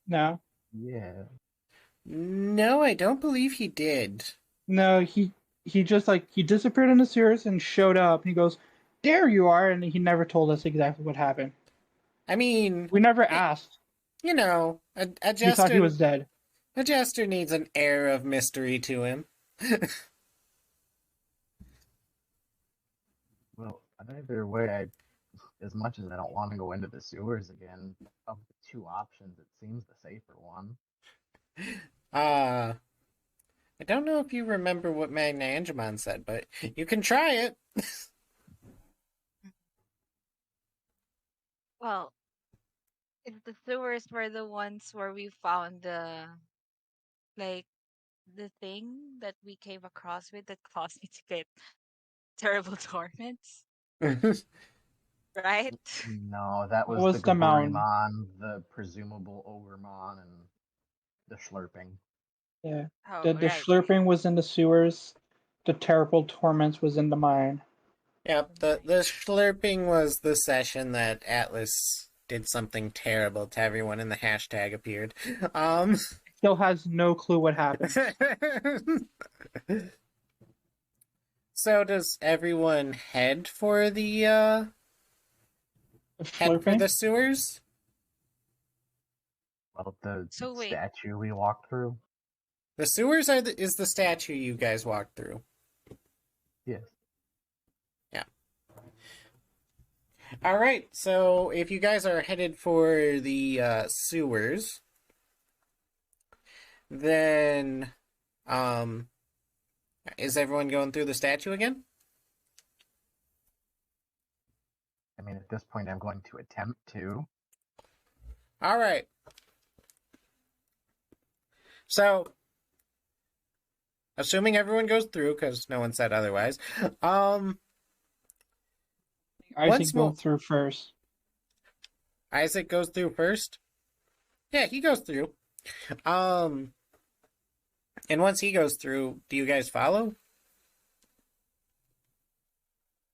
No, Yeah. No, I don't believe he did. no, he just like he disappeared in the sewers and showed up. And he goes, "There you are," and he never told us exactly what happened. I mean, We never asked. you know, We thought he was dead. a jester needs an air of mystery to him. Well, either way, as much as I don't want to go into the sewers again, of the two options, it seems the safer one. Uh, I don't know if you remember what Magna Angemon said, but you can try it. Well, if the sewers were the ones where we found like the thing that we came across with that caused me to get terrible torments, right? No, that What was the was the mountain? Gaburimon, the presumable Ogremon, and the Slurping. Yeah, Oh, the right. slurping was in the sewers. The terrible torments was in the mine. Yep, the slurping was the session that Atlas did something terrible to everyone and the hashtag appeared. Still has no clue what happened. So does everyone The head for slurping. the sewers? Well, the So wait, statue we walked through? The sewers is the statue you guys walked through. Yes. Yeah. All right. So if you guys are headed for the sewers, then is everyone going through the statue again? I mean, at this point, I'm going to attempt to. All right. So, assuming everyone goes through, because no one said otherwise, Isaac once more, goes through first. Isaac goes through first. Yeah, he goes through. Um, and once he goes through, do you guys follow?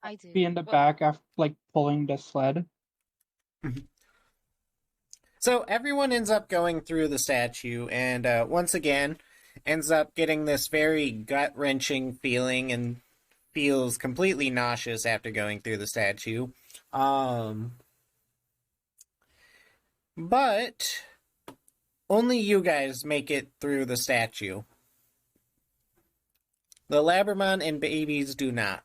I do. Be in the Well, back after like pulling the sled. So everyone ends up going through the statue, and once again, ends up getting this very gut wrenching feeling and feels completely nauseous after going through the statue. But only you guys make it through the statue. The Labramon and babies do not.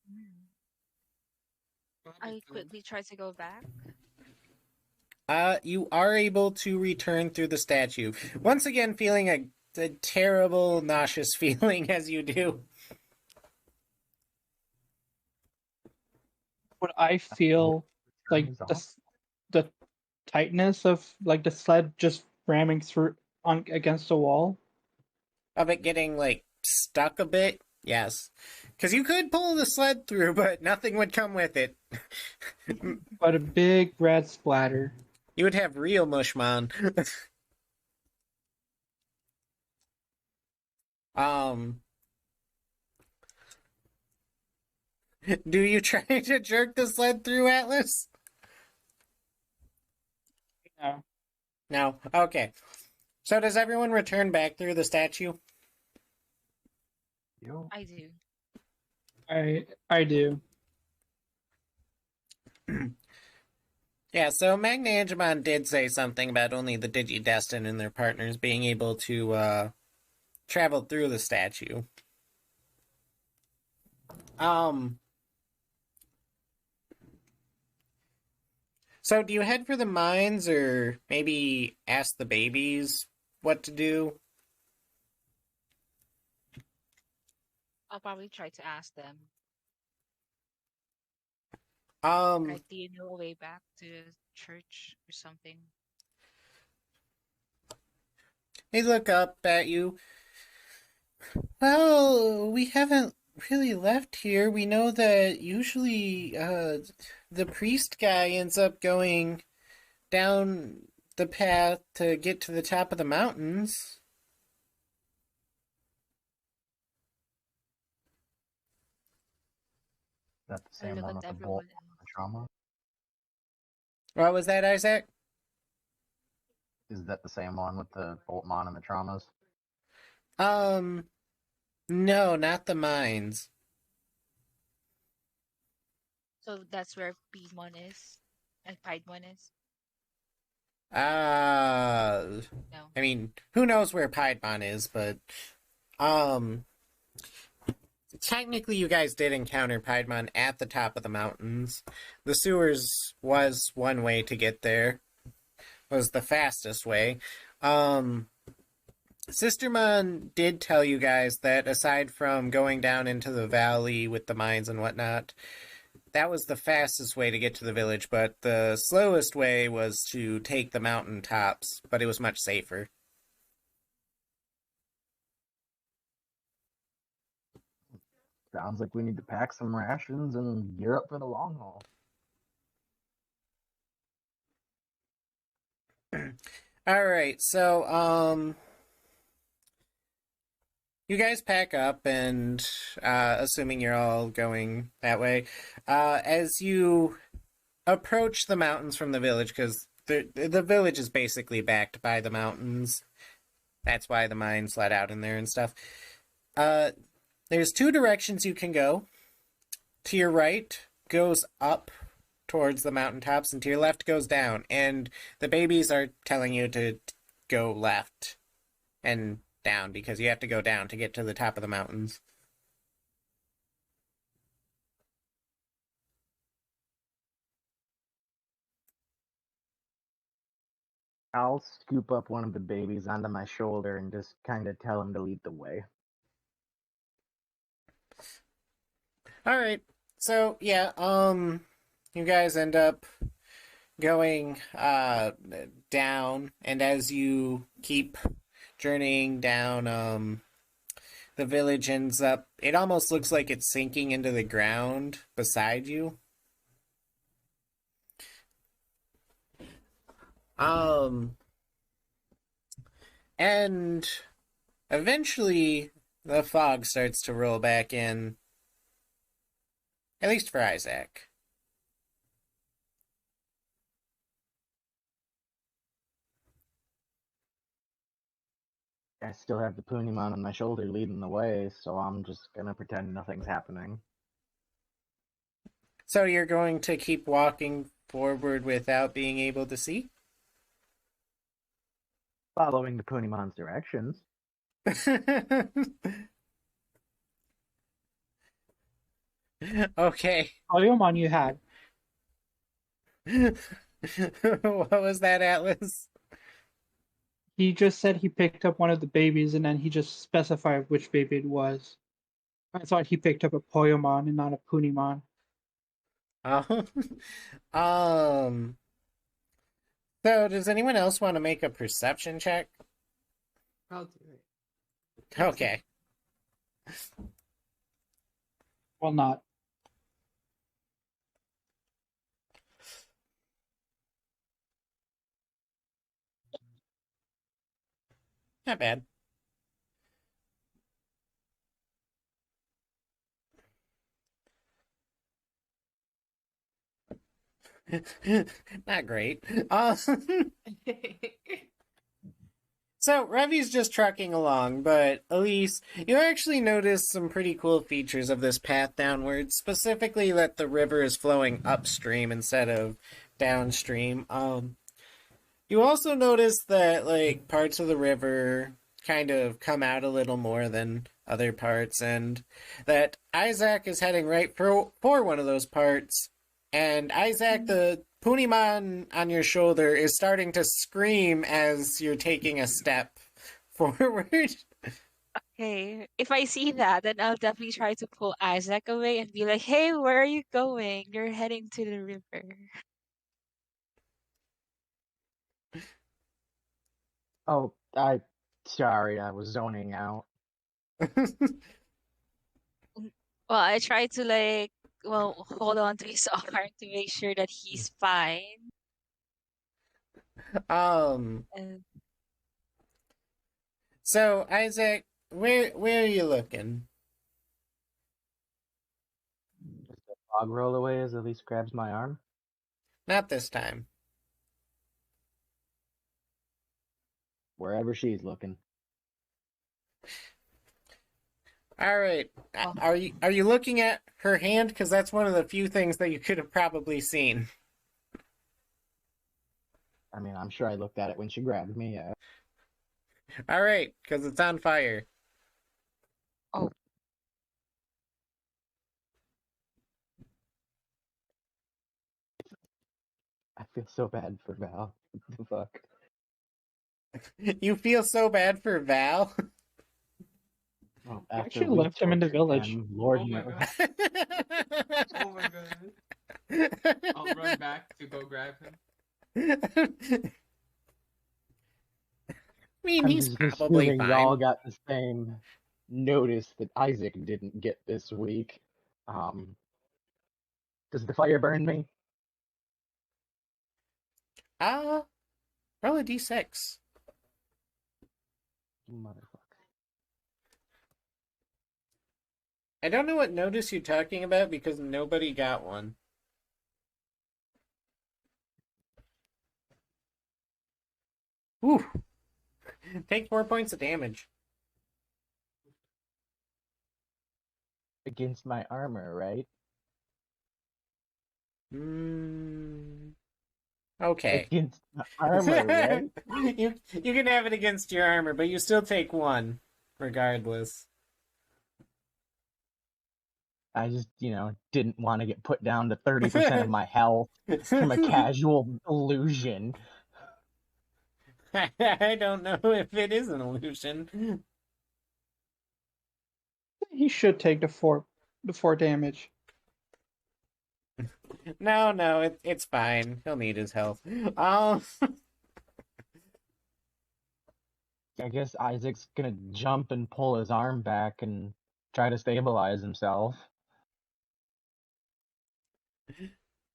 mm, I quickly try to go back. You are able to return through the statue. Once again, feeling a terrible, nauseous feeling as you do. Would I feel like Turns off. the tightness of like the sled just ramming through on against the wall? Of it getting, like, stuck a bit? Yes. Because you could pull the sled through, but nothing would come with it. But a big red splatter. You would have real mushmon. Do you try to jerk the sled through, Atlas? No. No. Okay. So does everyone return back through the statue? Yo. I do. I do. Yeah, so Magna Angemon did say something about only the Digidestin and their partners being able to travel through the statue. So do you head for the mines or maybe ask the babies what to do? I'll probably try to ask them. Like, do you know a way back to the church or something? They look up at you. Well, we haven't really left here. We know that usually the priest guy ends up going down the path to get to the top of the mountains. Is that the I same look one at with the bolt everyone on the trauma? What was that, Isaac? Is that the same one with the Boltmon and the traumas? No, not the mines. So that's where Pimon is and Piedmon is. No. I mean, who knows where Piedmon is, but, technically you guys did encounter Piedmon at the top of the mountains. The sewers was one way to get there. Was the fastest way. Sistermon did tell you guys that aside from going down into the valley with the mines and whatnot, that was the fastest way to get to the village, but the slowest way was to take the mountain tops, but it was much safer. Sounds like we need to pack some rations and gear up for the long haul. Alright, so, you guys pack up and, assuming you're all going that way, as you approach the mountains from the village, because the village is basically backed by the mountains. That's why the mines let out in there and stuff. There's two directions you can go. To your right goes up towards the mountaintops, and to your left goes down. And the babies are telling you to go left and down, because you have to go down to get to the top of the mountains. I'll scoop up one of the babies onto my shoulder and just kind of tell him to lead the way. Alright, so, yeah, you guys end up going, down, and as you keep journeying down, the village ends up, it almost looks like it's sinking into the ground beside you. And eventually the fog starts to roll back in, at least for Isaac. I still have the Punimon on my shoulder leading the way, so I'm just gonna pretend nothing's happening. So you're going to keep walking forward without being able to see? Following the Punimon's directions. Okay. Volume on you had. What was that, Atlas? He just said he picked up one of the babies, and then he just specified which baby it was. I thought he picked up a Poyomon and not a Punimon. Oh. Um. So, does anyone else want to make a perception check? I'll do it. Okay. Well, not. Not bad. Not great. So, Revy's just trucking along, but Elise, you actually notice some pretty cool features of this path downwards, specifically that the river is flowing upstream instead of downstream. You also notice that, like, parts of the river kind of come out a little more than other parts, and that Isaac is heading right for one of those parts. And Isaac, the Punimon on your shoulder, is starting to scream as you're taking a step forward. Okay, if I see that, then I'll definitely try to pull Isaac away and be like, "Hey, where are you going? You're heading to the river." Oh, sorry, I was zoning out. Well, I try to hold on to his arm to make sure that he's fine. um. And So Isaac, where are you looking? Just a fog roll away as Elise grabs my arm. Not this time. Wherever she's looking. All right. Are you looking at her hand? Because that's one of the few things that you could have probably seen. I mean, I'm sure I looked at it when she grabbed me. All right, because it's on fire. oh, I feel so bad for Val. What the fuck? You feel so bad for Val. Well, I after actually we left him in the tortured village. him, Lord Oh my knows. god. Oh my god. I'll run back to go grab him. I mean, I'm he's just probably assuming y'all fine. got the same notice that Isaac didn't get this week. Does the fire burn me? Uh, roll a d6. Motherfucker. I don't know what notice you're talking about because nobody got one. Whew. Take 4 points of damage. Against my armor, right? Okay. Against my armor, right? You can have it against your armor, but you still take 1, regardless. I just, didn't want to get put down to 30% of my health from a casual illusion. I don't know if it is an illusion. He should take the four damage. No, it's fine. He'll need his health. Um, I guess Isaac's gonna jump and pull his arm back and try to stabilize himself.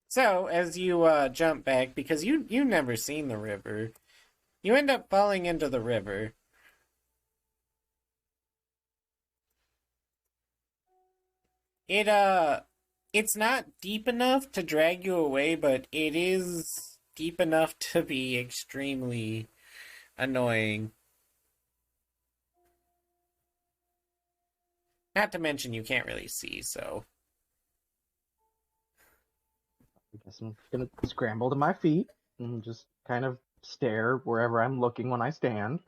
so as you jump back, because you never seen the river, you end up falling into the river. It's not deep enough to drag you away, but it is deep enough to be extremely annoying. Not to mention you can't really see, so. I guess I'm gonna scramble to my feet and just kind of stare wherever I'm looking when I stand.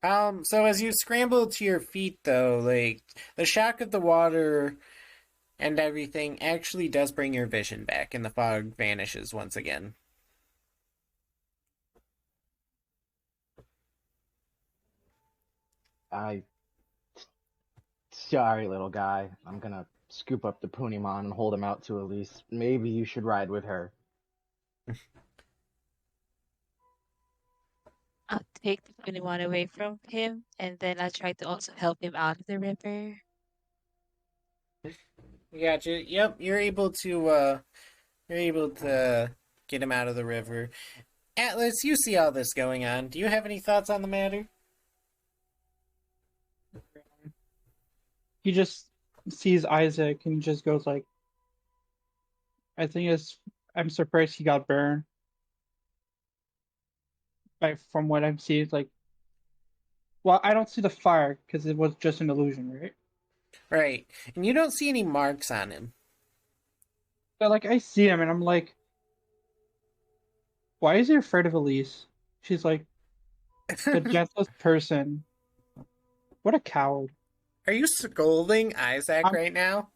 So as you scramble to your feet, though, like, the shock of the water and everything actually does bring your vision back, and the fog vanishes once again. I Sorry, little guy. I'm gonna scoop up the Punimon and hold him out to Elise. Maybe you should ride with her. I'll take the 21 away from him, and then I'll try to also help him out of the river. Gotcha. Yep, you're able to get him out of the river. Atlas, you see all this going on. Do you have any thoughts on the matter? He just sees Isaac and just goes like, I think it's. I'm surprised he got burned. From what I'm seeing, like, well, I don't see the fire because it was just an illusion, right? Right. And you don't see any marks on him. But like, I see him and I'm like, why is he afraid of Elise? She's like the gentlest person. What a coward. Are you scolding Isaac I'm right now?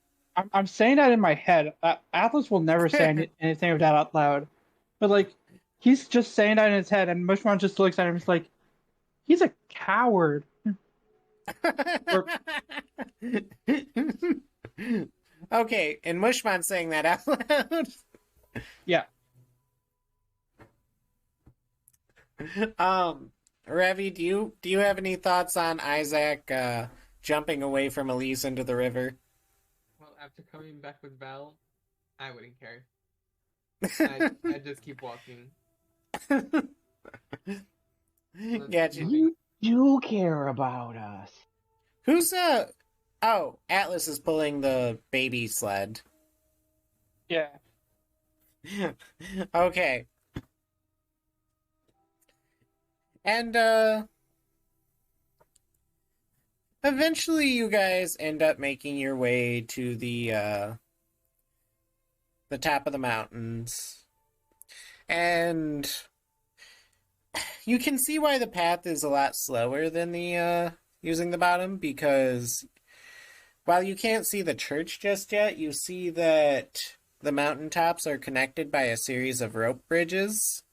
I'm saying that in my head. Atlas will never say anything of that out loud, but like, he's just saying that in his head, and Mushmon just looks at him. And is like, he's a coward. Or- Okay, and Mushman saying that out loud. Yeah. Revi, do you have any thoughts on Isaac jumping away from Elise into the river? Well, after coming back with Val, I wouldn't care. I'd just keep walking. Gotcha. You do care about us. Who's Oh, Atlas is pulling the baby sled. Yeah. Okay. And eventually you guys end up making your way to the top of the mountains. And you can see why the path is a lot slower than the using the bottom, because while you can't see the church just yet, you see that the mountaintops are connected by a series of rope bridges.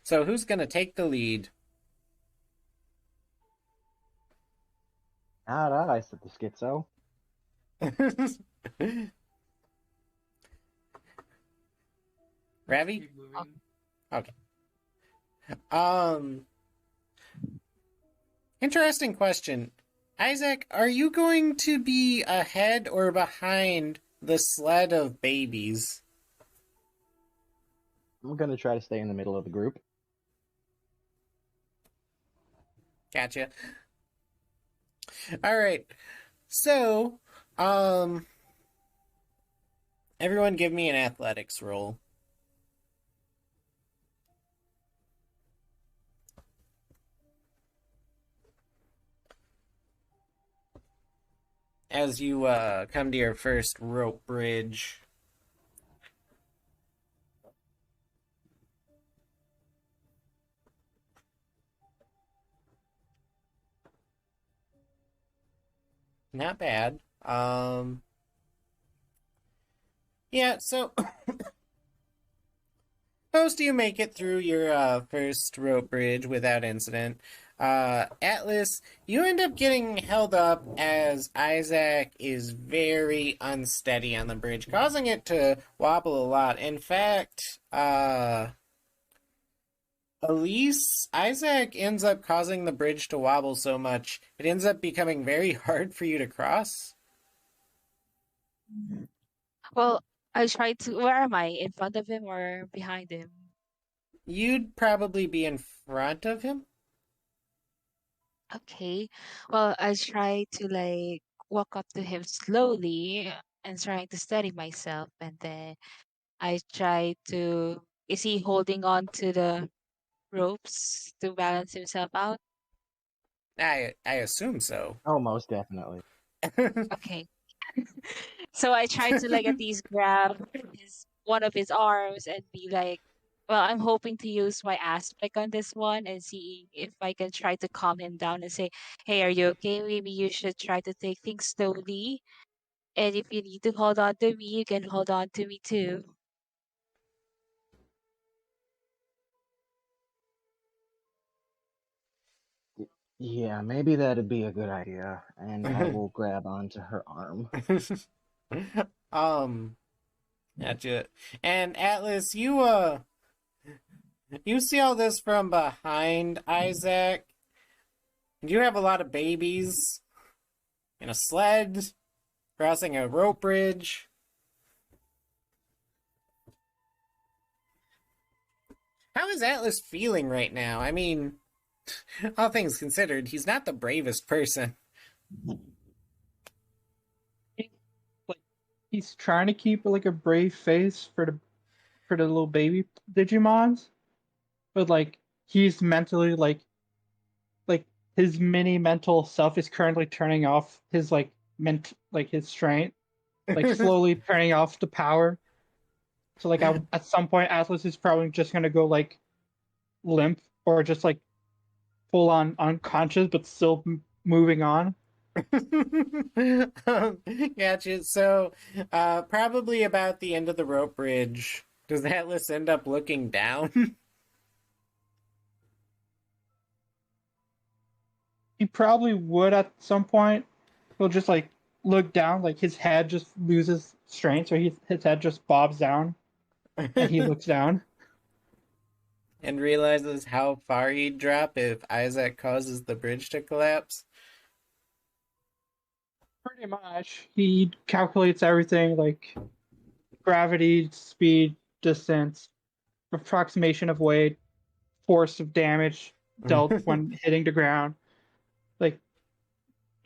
So who's going to take the lead? Not I, said the schizo. Ravi? Keep moving. Okay. Interesting question. Isaac, are you going to be ahead or behind the sled of babies? I'm gonna try to stay in the middle of the group. Gotcha. All right. So, everyone give me an athletics roll. As you come to your first rope bridge. Not bad. Yeah, so most of you make it through your first rope bridge without incident. Atlas, you end up getting held up as Isaac is very unsteady on the bridge, causing it to wobble a lot. In fact, Elise, Isaac ends up causing the bridge to wobble so much, it ends up becoming very hard for you to cross. Well, I try to. Where am I? In front of him or behind him? You'd probably be in front of him. Okay. Well, I try to like walk up to him slowly and trying to steady myself, and then I try to. Is he holding on to the ropes to balance himself out? I assume so. Oh, most definitely. Okay. So I try to like at least grab his one of his arms and be like Well, I'm hoping to use my aspect on this one and see if I can try to calm him down and say, "Hey, are you okay? Maybe you should try to take things slowly. And if you need to hold on to me, you can hold on to me too." Yeah, maybe that'd be a good idea. And I will grab onto her arm. um, gotcha. And Atlas, you see all this from behind, Isaac. You have a lot of babies in a sled, crossing a rope bridge. How is Atlas feeling right now? I mean, all things considered, he's not the bravest person. Like he's trying to keep like a brave face for the little baby Digimons, but like he's mentally like his mini mental self is currently turning off his like his strength, like slowly turning off the power. So like at some point Atlas is probably just gonna go like limp or just like full on unconscious but still moving on. Gotcha. So, probably about the end of the rope bridge, does Atlas end up looking down? He probably would at some point. He'll just like look down, like his head just loses strength, so his head just bobs down, and he looks down. And realizes how far he'd drop if Isaac causes the bridge to collapse? Pretty much, he calculates everything like gravity, speed, distance, approximation of weight, force of damage dealt when hitting the ground, like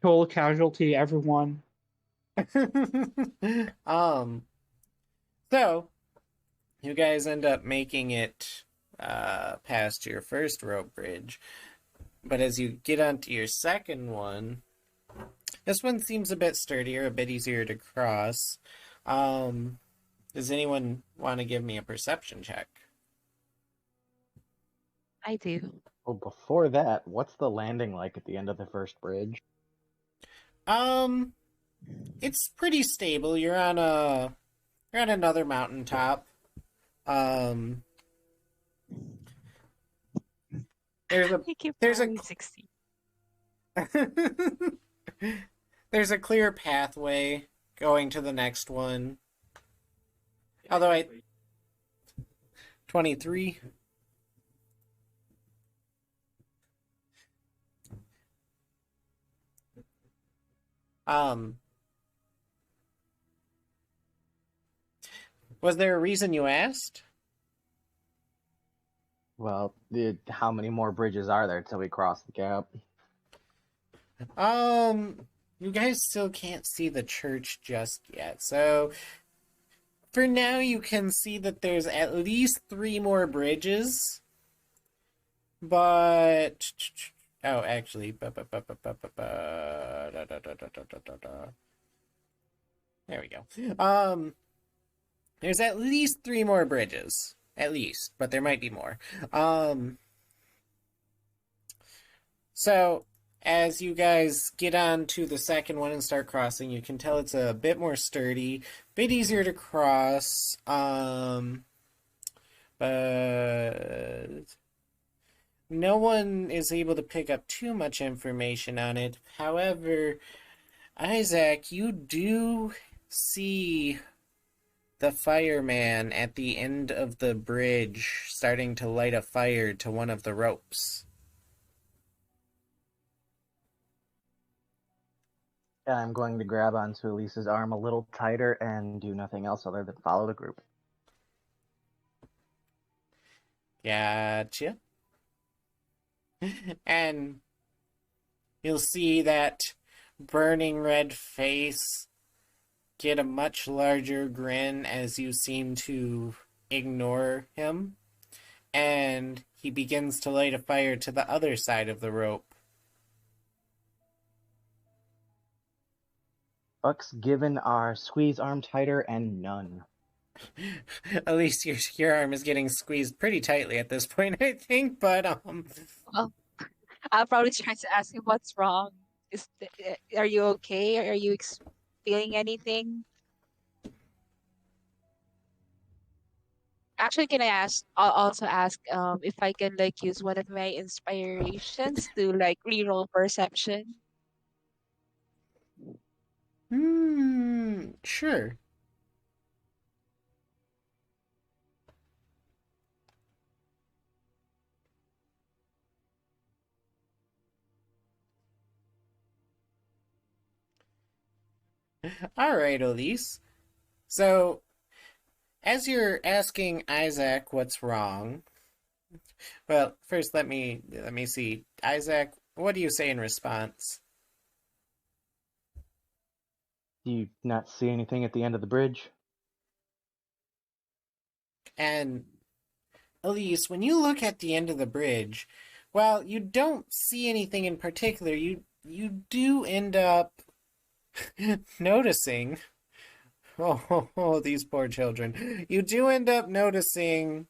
total casualty, everyone. um, so, you guys end up making it past your first rope bridge. But as you get onto your second one, this one seems a bit sturdier, a bit easier to cross. Does anyone want to give me a perception check? I do. Well, before that, what's the landing like at the end of the first bridge? Um, it's pretty stable. You're on another mountaintop. Um, there's a I keep there's a rolling 60. there's a clear pathway going to the next one. Although 23. Um, was there a reason you asked? Well, how many more bridges are there till we cross the gap? You guys still can't see the church just yet. So for now, you can see that there's at least 3 more bridges. But oh, actually, there we go. There's at least 3 more bridges, at least, but there might be more. So as you guys get on to the second one and start crossing, you can tell it's a bit more sturdy, a bit easier to cross. But no one is able to pick up too much information on it. However, Isaac, you do see the fireman at the end of the bridge starting to light a fire to one of the ropes. I'm going to grab onto Elise's arm a little tighter and do nothing else other than follow the group. Gotcha. And you'll see that burning red face get a much larger grin as you seem to ignore him. And he begins to light a fire to the other side of the rope. Bucks given our squeeze arm tighter and none. At least your arm is getting squeezed pretty tightly at this point, I think. But Well, I'll probably try to ask him what's wrong. Are you okay? Are you feeling anything? Actually, can I ask? I'll also ask if I can like use one of my inspirations to like reroll perception. sure. All right, Elise. So, as you're asking Isaac what's wrong, well, first let me see. Isaac, what do you say in response? Do you not see anything at the end of the bridge? And Elise, when you look at the end of the bridge, well, you don't see anything in particular. You do end up noticing. These poor children. You do end up noticing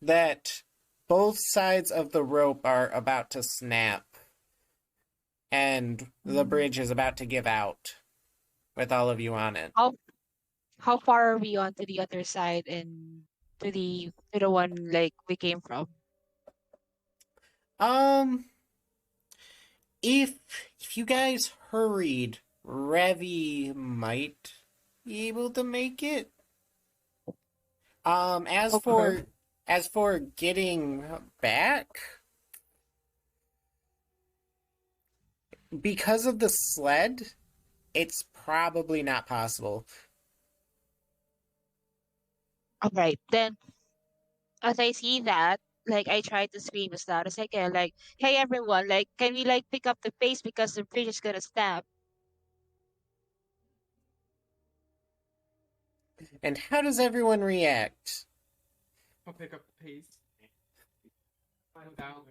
that both sides of the rope are about to snap, and the bridge is about to give out with all of you on it. How far are we on to the other side and to the one like we came from? Um, if if you guys hurried, Revi might be able to make it. As Okay. for getting back, because of the sled, it's probably not possible. All right, then as I see that, like I try to scream as loud as I can, like, "Hey everyone, like, can we like pick up the pace because the bridge is gonna snap?" And how does everyone react? I'll pick up the pace without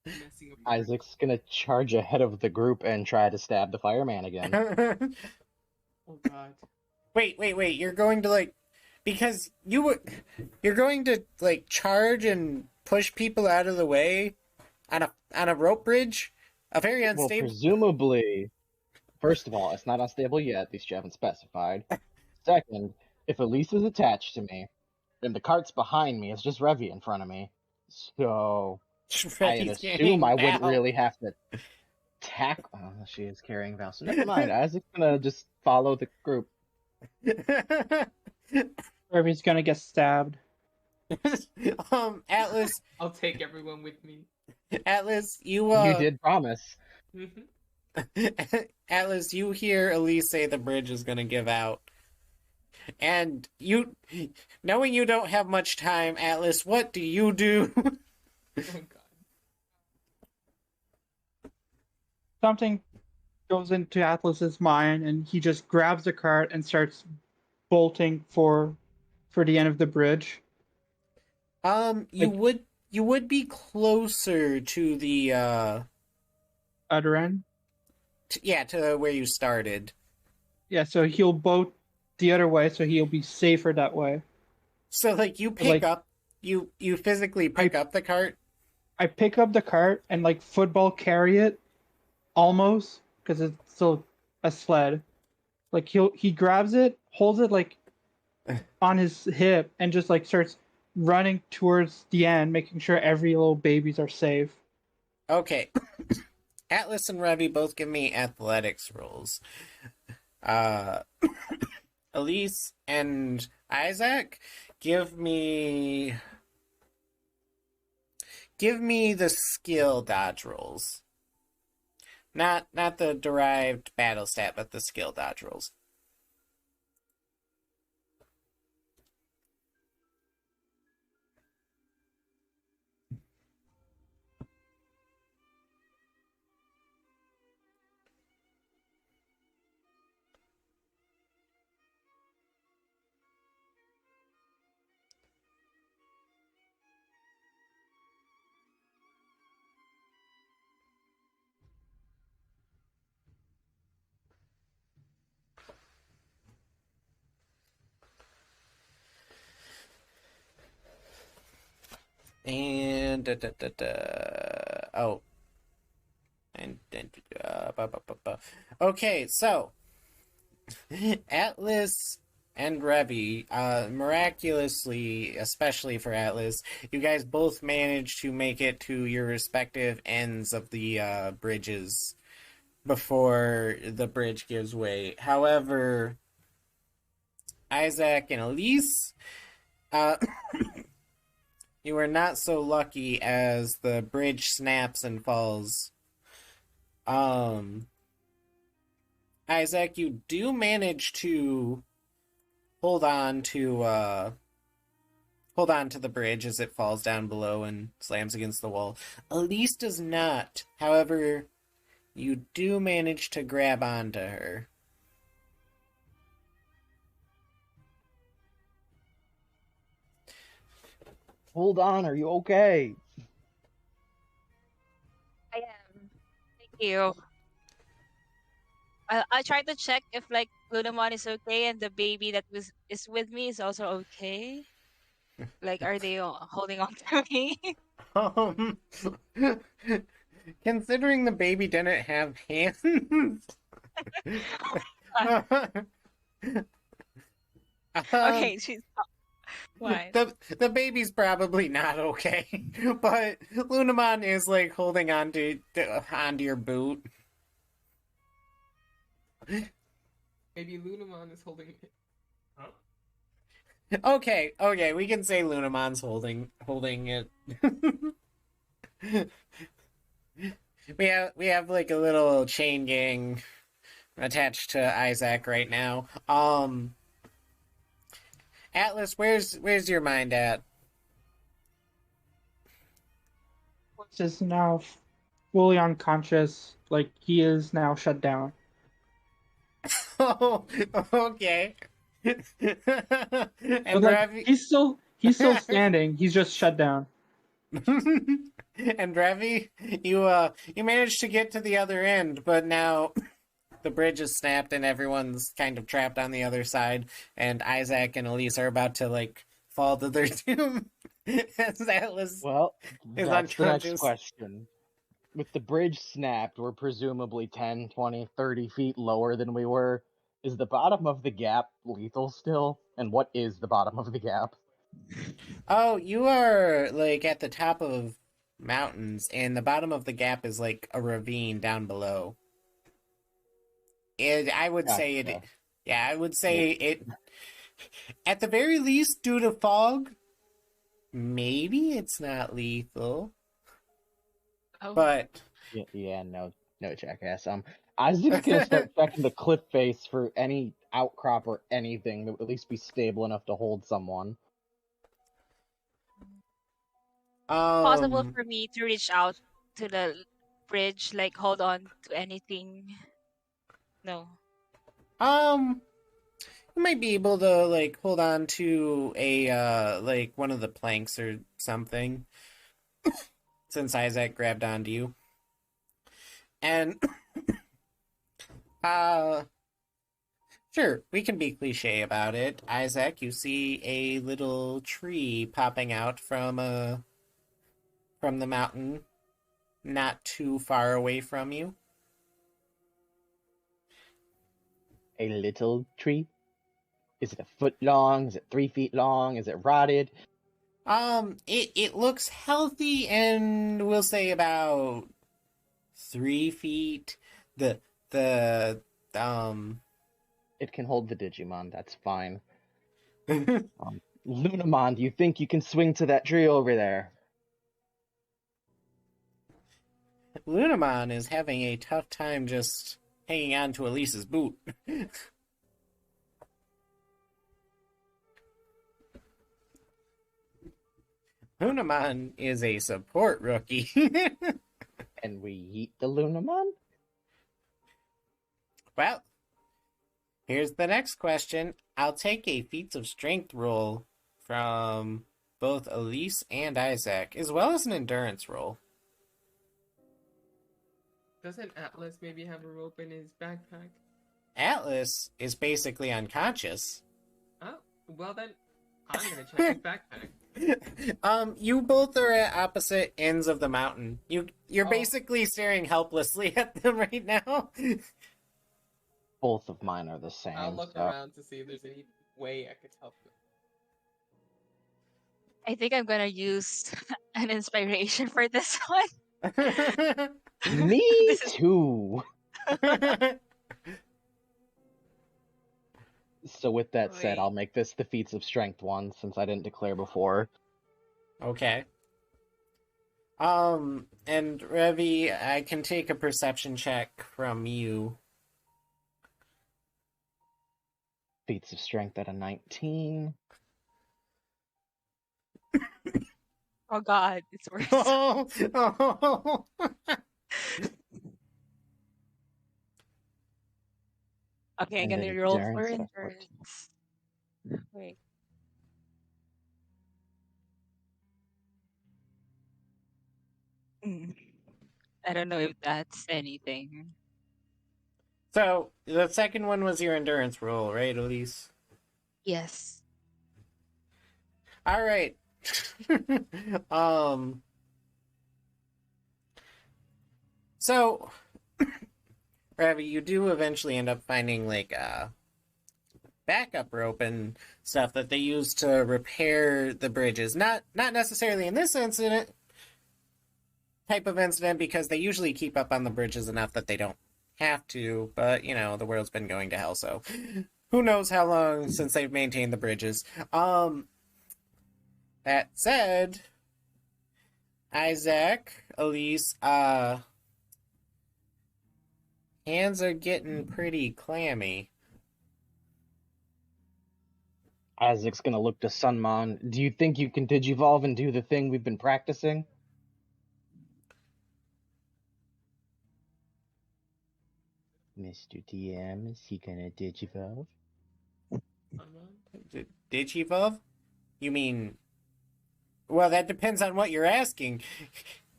messing up. Isaac's gonna charge ahead of the group and try to stab the fireman again. Oh god. Wait. You're going to like because you're going to like charge and push people out of the way on a rope bridge? A very Well, unstable. presumably, first of all, it's not unstable yet, at least you haven't specified. Second, if Elise is attached to me, then the cart's behind me, it's just Revi in front of me. So I'd Revi's assume carrying I wouldn't Val. really have to tackle. Oh, she is carrying Val. So never mind. Isaac's gonna just follow the group. Irvy's gonna get stabbed. Atlas, I'll take everyone with me. Atlas, You did promise. Atlas, you hear Elise say the bridge is gonna give out. And knowing you don't have much time, Atlas, what do you do? Oh god. Something goes into Atlas's mind, and he just grabs the cart and starts bolting for the end of the bridge. You Like, would be closer to the other end. to where you started. Yeah, so he'll bolt the other way, so he'll be safer that way. So like you pick Like, up you physically pick up the cart. I pick up the cart and like football carry it, almost, because it's still a sled. Like he grabs it, holds it like on his hip, and just like starts running towards the end, making sure every little babies are safe. Okay. Atlas and Revi both give me athletics rolls. Uh Elise and Isaac, give me the skill dodge rolls. Not the derived battle stat, but the skill dodge rolls. And oh, and okay, so Atlas and Revi, miraculously, especially for Atlas, you guys both managed to make it to your respective ends of the bridges before the bridge gives way. However, Isaac and Elise, uh, you were not so lucky as the bridge snaps and falls. Isaac, you do manage to hold on to the bridge as it falls down below and slams against the wall. Elise does not. However, you do manage to grab onto her. Hold on, are you okay? I am. Thank you. I tried to check if like Lunamon is okay and the baby that was is with me is also okay. Like, are they holding on to me? Um, considering the baby didn't have hands, um, Okay, she's fine. the baby's probably not okay, but Lunamon is like holding on onto your boot. Maybe Lunamon is holding it. Huh? Okay, we can say Lunamon's holding it. we have like a little chain gang attached to Isaac right now. Atlas, where's your mind at? Atlas is now fully unconscious. Like he is now shut down. Oh, okay. And But like he's still standing. He's just shut down. And Ravi, you managed to get to the other end, but now the bridge is snapped and everyone's kind of trapped on the other side, and Isaac and Elise are about to like fall to their doom as Atlas Well, is that's the next unconscious. question. With the bridge snapped, we're presumably 10, 20, 30 feet lower than we were. Is the bottom of the gap lethal still? And what is the bottom of the gap? Oh, you are like at the top of mountains, and the bottom of the gap is like a ravine down below. I would say it. Gotcha. Yeah, I would say it. At the very least, due to fog, maybe it's not lethal. Oh, But Yeah, no, jackass. Isaac's gonna start checking the cliff face for any outcrop or anything that would at least be stable enough to hold someone. possible um, for me to reach out to the bridge, like hold on to anything. No. um, you might be able to like hold on to a like one of the planks or something, since Isaac grabbed onto you. And uh sure, we can be cliche about it. Isaac, you see a little tree popping out from the mountain, not too far away from you. A little tree? Is it a foot long? Is it 3 feet long? Is it rotted? It looks healthy, and we'll say about 3 feet. The It can hold the Digimon, that's fine. Lunamon, do you think you can swing to that tree over there? Lunamon is having a tough time just hanging on to Elise's boot. Lunamon is a support rookie. And we yeet the Lunamon? Well, here's the next question. I'll take a feats of strength roll from both Elise and Isaac, as well as an endurance roll. Doesn't Atlas maybe have a rope in his backpack? Atlas is basically unconscious. Oh, well then, I'm gonna check his backpack. You both are at opposite ends of the mountain. You're Oh. basically staring helplessly at them right now. Both of mine are the same. I'll look so- around to see if there's any way I could help them. I think I'm gonna use an inspiration for this one. Me This is too. So with that said, Wait. I'll make this the feats of strength one since I didn't declare before. Okay. And Revi, I can take a perception check from you. Feats of strength at a 19. Oh god, it's worse. Oh, oh. Okay, I'm And gonna an roll for endurance at a 14. endurance. Wait. Hmm. I don't know if that's anything. So, the second one was your endurance roll, right, Elise? Yes. All right. So, Ravi, you do eventually end up finding like a backup rope and stuff that they use to repair the bridges. Not necessarily in this incident type of incident because they usually keep up on the bridges enough that they don't have to, but you know, the world's been going to hell, so who knows how long since they've maintained the bridges. That said, Isaac, Elise, hands are getting pretty clammy. Isaac's gonna look to Sunmon. Do you think you can digivolve and do the thing we've been practicing? Mr. DM, is he gonna digivolve? Digivolve? You mean... Well, that depends on what you're asking.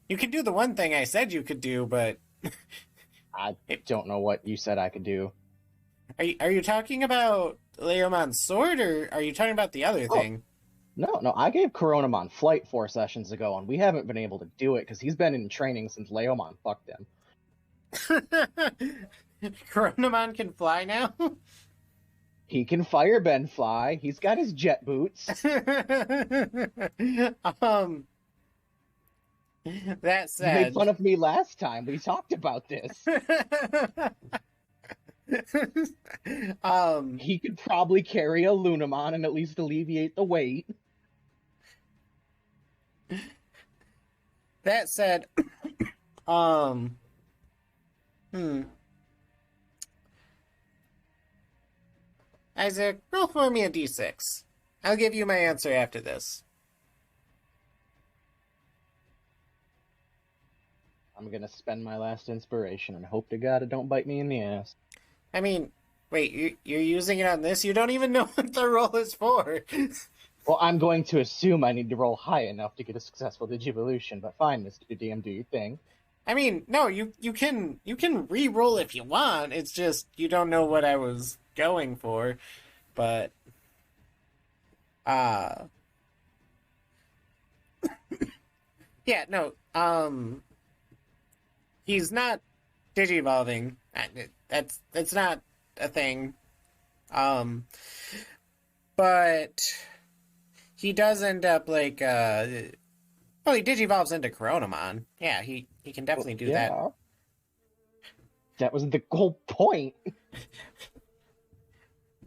You can do the one thing I said you could do, but... I don't know what you said I could do. Are you talking about Leomon's sword, or are you talking about the other thing? No, I gave Coronamon flight 4 sessions ago, and we haven't been able to do it because he's been in training since Leomon fucked him. Coronamon can fly now? He can firebend fly. He's got his jet boots. That You made said... fun of me last time. We talked about this. He could probably carry a Lunamon and at least alleviate the weight. That said, Isaac, roll for me a d6. I'll give you my answer after this. I'm gonna spend my last inspiration and hope to God it don't bite me in the ass. I mean, wait, you're using it on this? You don't even know what the roll is for. Well, I'm going to assume I need to roll high enough to get a successful Digivolution, but fine, Mr. DM, do your thing. I mean, no, you can re-roll if you want. It's just you don't know what I was going for, but yeah, no, he's not digivolving. That's not a thing. But he does end up like well, he digivolves into Coronamon. Yeah, he can definitely do that. That was the whole point.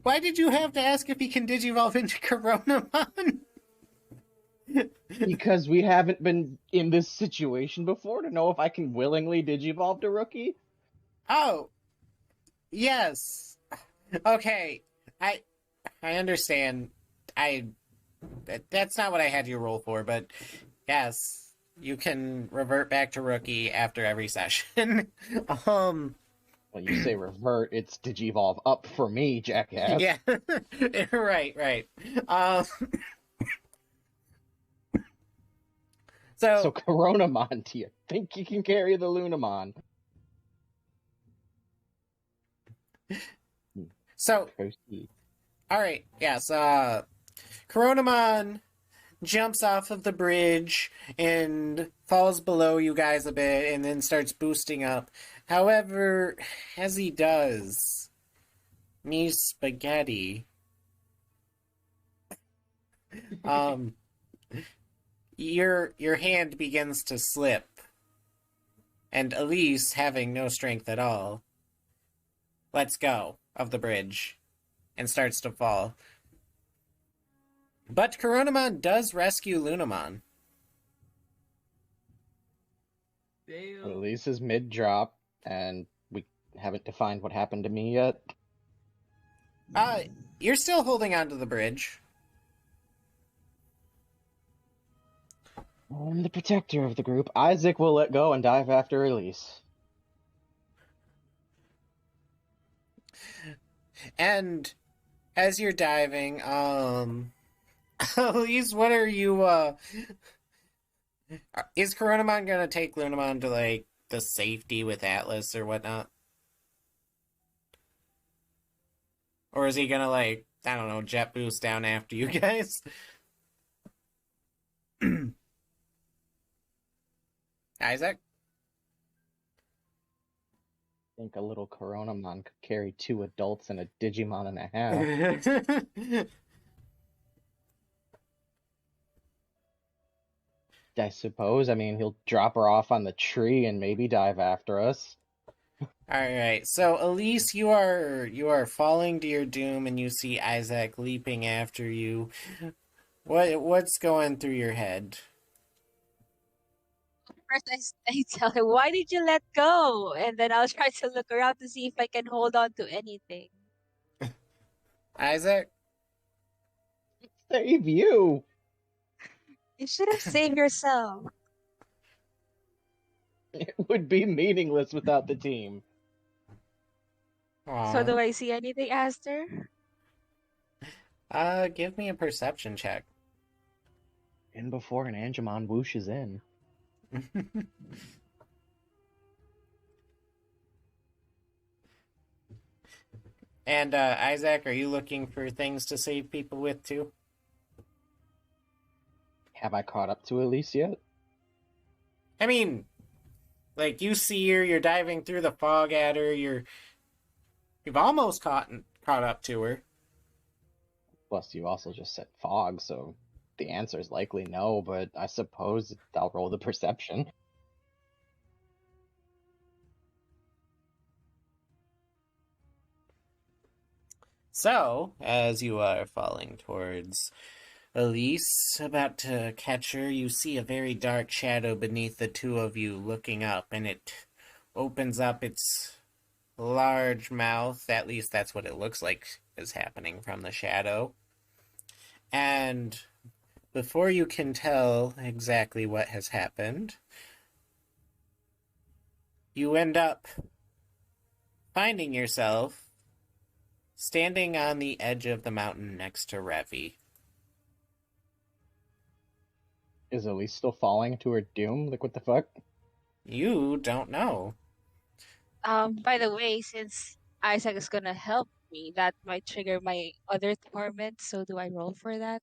Why did you have to ask if he can digivolve into Coronamon? Because we haven't been in this situation before to know if I can willingly digivolve to Rookie. Oh, yes. Okay, I understand. That's not what I had you roll for, but yes, you can revert back to Rookie after every session. When you say revert, it's digivolve up for me, jackass. Yeah, right. So Coronamon, do you think you can carry the Lunamon? So, Proceed. all right, yes. Coronamon jumps off of the bridge and falls below you guys a bit and then starts boosting up. However, as he does, me spaghetti. Your hand begins to slip, and Elise, having no strength at all, lets go of the bridge and starts to fall. But Coronamon does rescue Lunamon. Damn. Elise is mid drop, and we haven't defined what happened to me yet. You're still holding onto the bridge. I'm the protector of the group. Isaac will let go and dive after Elise. And as you're diving, Elise, what are you, is Coronamon gonna take Lunamon to, like, the safety with Atlas or whatnot? Or is he gonna, like, I don't know, jet boost down after you guys? Isaac? I think a little Coronamon could carry 2 adults and a Digimon and a half. I suppose. I mean, he'll drop her off on the tree and maybe dive after us. Alright, so Elise, you are falling to your doom and you see Isaac leaping after you. What's going through your head? First, I tell him, why did you let go? And then I'll try to look around to see if I can hold on to anything. Isaac? Save you! You should have saved yourself. It would be meaningless without the team. Aw. So do I see anything, Aster? Give me a perception check. In before an Angemon whooshes in. And, Isaac, are you looking for things to save people with, too? Have I caught up to Elise yet? I mean, like, you see her, you're diving through the fog at her, you've almost caught up to her. Plus, you also just said fog, so the answer is likely no, but I suppose I'll roll the perception. So, as you are falling towards Elise, about to catch her, you see a very dark shadow beneath the two of you looking up, and it opens up its large mouth. At least that's what it looks like is happening from the shadow. And before you can tell exactly what has happened, you end up finding yourself standing on the edge of the mountain next to Revi. Is Elise still falling to her doom? Like, what the fuck? You don't know. By the way, since Isaac is gonna help me, that might trigger my other torment, so do I roll for that?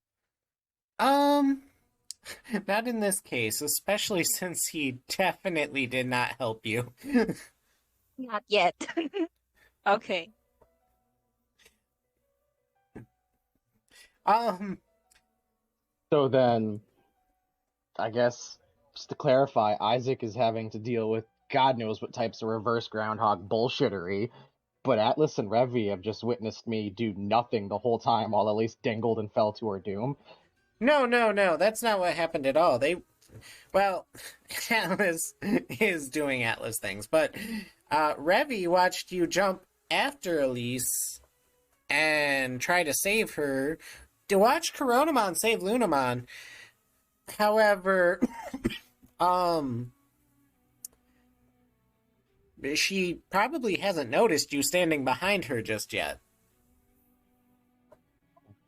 Not in this case, especially since he definitely did not help you. Not yet. Okay. So then, I guess, just to clarify, Isaac is having to deal with God knows what types of reverse groundhog bullshittery, but Atlas and Revi have just witnessed me do nothing the whole time while Elise dingled and fell to her doom. No, that's not what happened at all. Well, Atlas is doing Atlas things, but Revi watched you jump after Elise and try to save her, to watch Coronamon save Lunamon. However, she probably hasn't noticed you standing behind her just yet.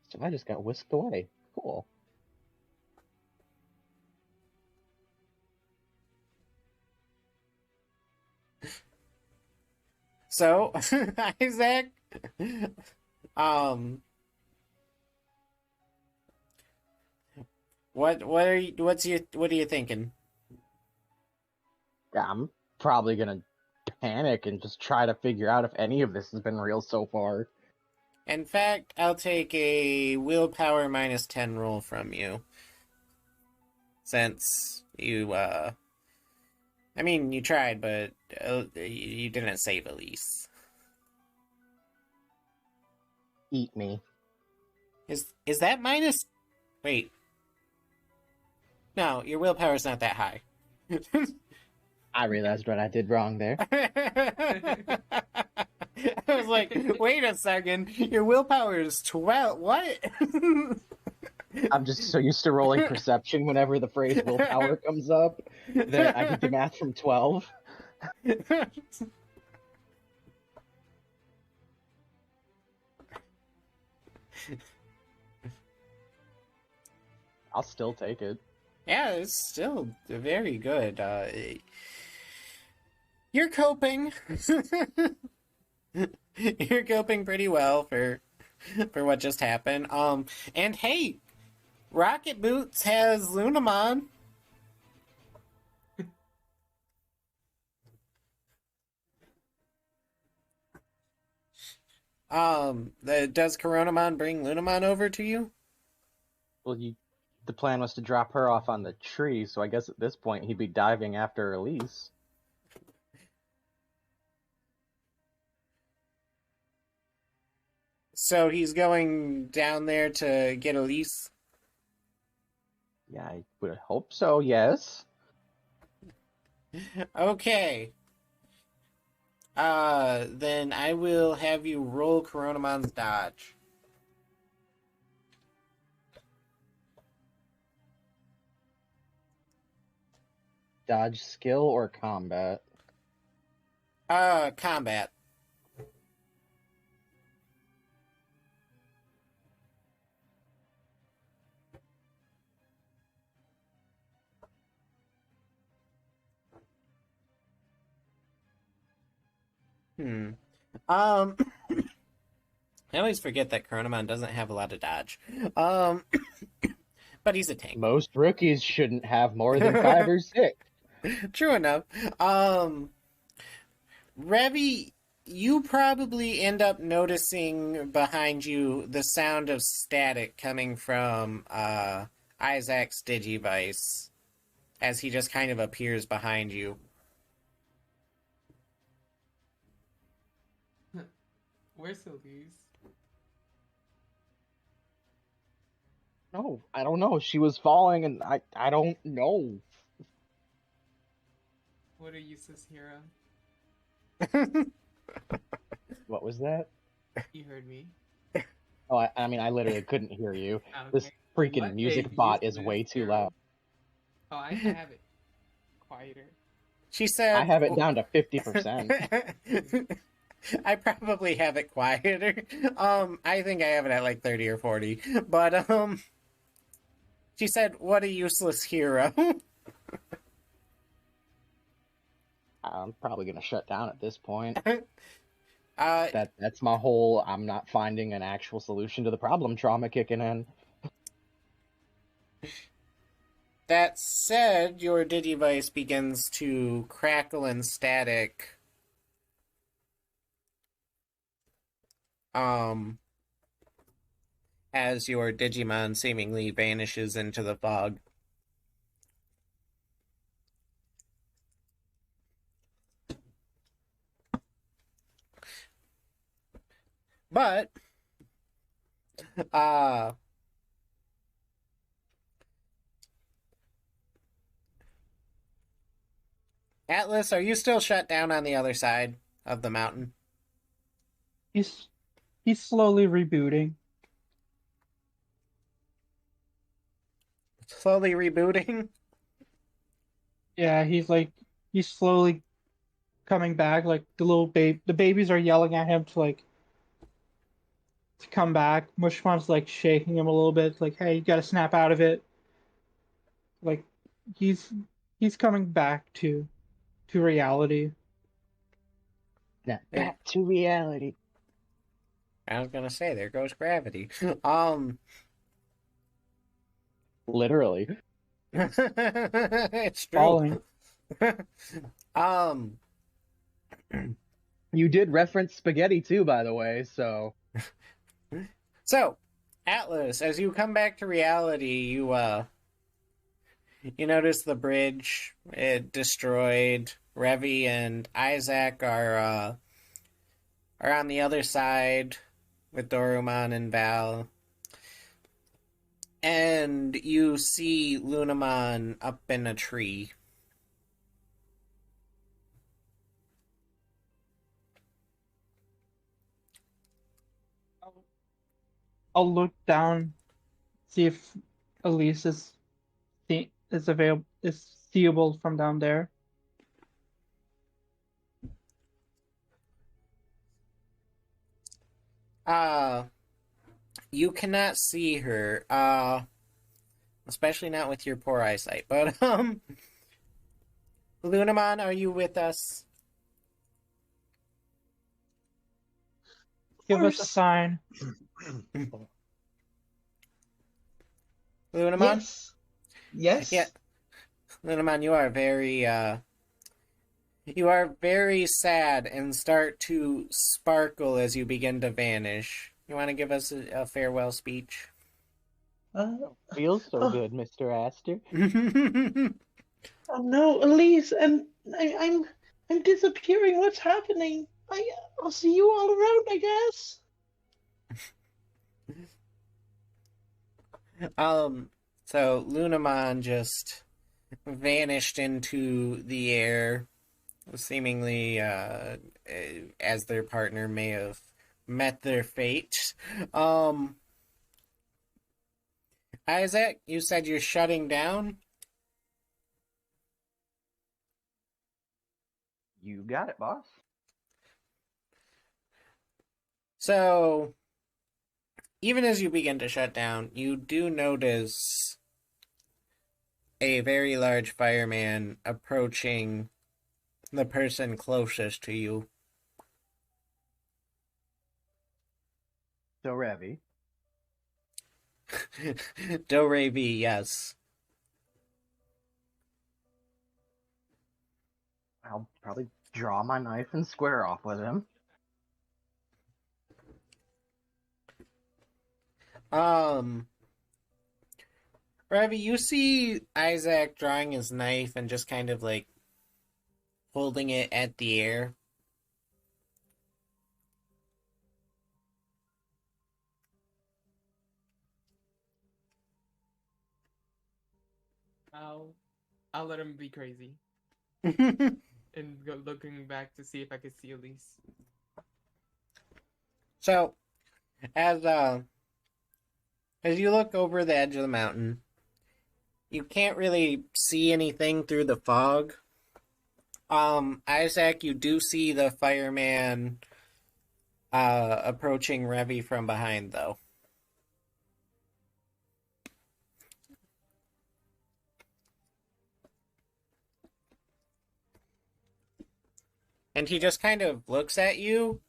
So I just got whisked away. Cool. So, Isaac, What are you thinking? Yeah, I'm probably gonna panic and just try to figure out if any of this has been real so far. In fact, I'll take a willpower -10 roll from you. Since you, I mean, you tried, but you didn't save Elise. Eat me. Is that minus... Wait. No, your willpower's not that high. I realized what I did wrong there. I was like, wait a second, your willpower is 12. What? I'm just so used to rolling perception whenever the phrase willpower comes up that I get the math from 12. I'll still take it. Yeah, it's still very good. You're coping. You're coping pretty well for what just happened. And hey, Rocket Boots has Lunamon. Does Coronamon bring Lunamon over to you? Well, the plan was to drop her off on the tree, so I guess at this point he'd be diving after Elise. So he's going down there to get Elise? Yeah, I would hope so, yes. Okay. Then I will have you roll Coronamon's dodge. Dodge skill or combat? Combat. I always forget that Chronomon doesn't have a lot of dodge. But he's a tank. Most rookies shouldn't have more than 5 or 6. True enough. Revy, you probably end up noticing behind you the sound of static coming from Isaac's Digivice as he just kind of appears behind you. Where's Elise? No, I don't know. She was falling and I don't know. What a useless hero. What was that? You heard me. Oh, I mean, I literally couldn't hear you. Okay. This freaking What music a bot is useless way too hero. loud. Oh, I have it quieter. She said... I have it down to 50%. I probably have it quieter. I think I have it at like 30 or 40. But, she said, what a useless hero. I'm probably gonna shut down at this point. Uh, That's my whole I'm not finding an actual solution to the problem trauma kicking in. That said, your Digivice begins to crackle and static. As your Digimon seemingly vanishes into the fog. But, Atlas, are you still shut down on the other side of the mountain? He's slowly rebooting. Slowly rebooting? Yeah, he's slowly coming back. Like the babies are yelling at him to come back. Mushmon's like shaking him a little bit, like, "Hey, you gotta snap out of it." Like he's coming back to reality. Now back to reality. I was gonna say, there goes gravity. Literally. It's true. Falling. um, You did reference spaghetti too, by the way, so so Atlas, as you come back to reality, you notice the bridge it destroyed. Revi and Isaac are on the other side with Dorumon and Val. And you see Lunamon up in a tree. I'll look down, see if Elise is seeable from down there. You cannot see her. Especially not with your poor eyesight. But Lunamon, are you with us? Give us a course. sign. Lunamon? Yes. Yes. Yeah. Lunamon, you are very sad and start to sparkle as you begin to vanish. You want to give us a farewell speech? feels so Oh, good, Mr. Aster. oh no, Elise, and I'm disappearing. What's happening? I'll see you all around, I guess. So Lunamon just vanished into the air, seemingly as their partner may have met their fate. Isaac, you said you're shutting down? You got it, boss. So, even as you begin to shut down, you do notice a very large fireman approaching the person closest to you. So, Revi, Doravi, yes. I'll probably draw my knife and square off with him. Ravi, you see Isaac drawing his knife and just kind of like holding it at the air. I'll let him be crazy and go looking back to see if I could see Elise. So, as you look over the edge of the mountain, you can't really see anything through the fog. Isaac, you do see the fireman approaching Revi from behind, though. And he just kind of looks at you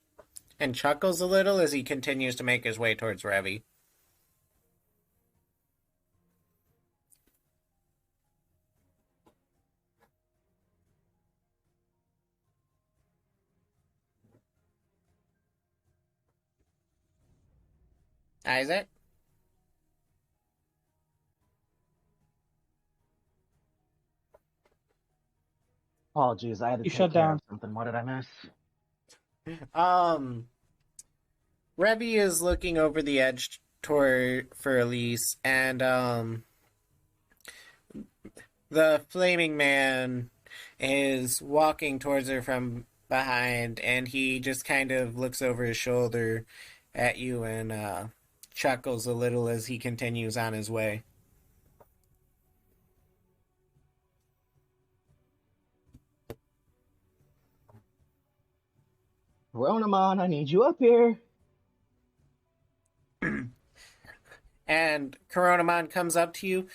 and chuckles a little as he continues to make his way towards Revi. Isaac? Apologies, I had to You take shut care down. of something. What did I miss? Revi is looking over the edge for Elise, and the flaming man is walking towards her from behind, and he just kind of looks over his shoulder at you and chuckles a little as he continues on his way. Ronamon, I need you up here. And Coronamon comes up to you.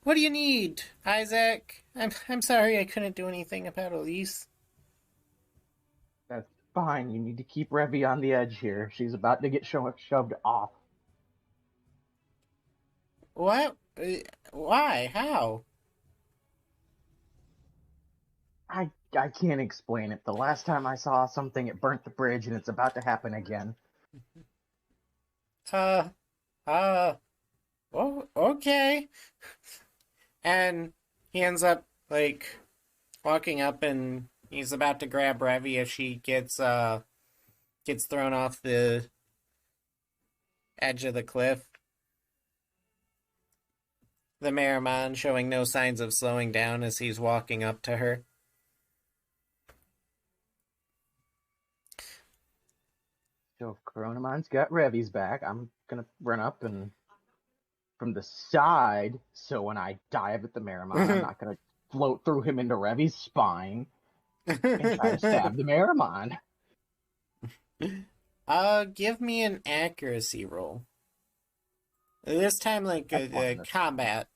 What do you need, Isaac? I'm sorry I couldn't do anything about Elise. That's fine. You need to keep Revi on the edge here. She's about to get shoved off. What? Why? How? I can't explain it. The last time I saw something, it burnt the bridge, and it's about to happen again. Uh, oh, okay. And he ends up, like, walking up and he's about to grab Revy if she gets thrown off the edge of the cliff. The Meramon showing no signs of slowing down as he's walking up to her. So if Coronamon's got Revy's back, I'm gonna run up and from the side, so when I dive at the Meramon, I'm not gonna float through him into Revy's spine and try to stab the Meramon. Give me an accuracy roll. This time, like, a combat.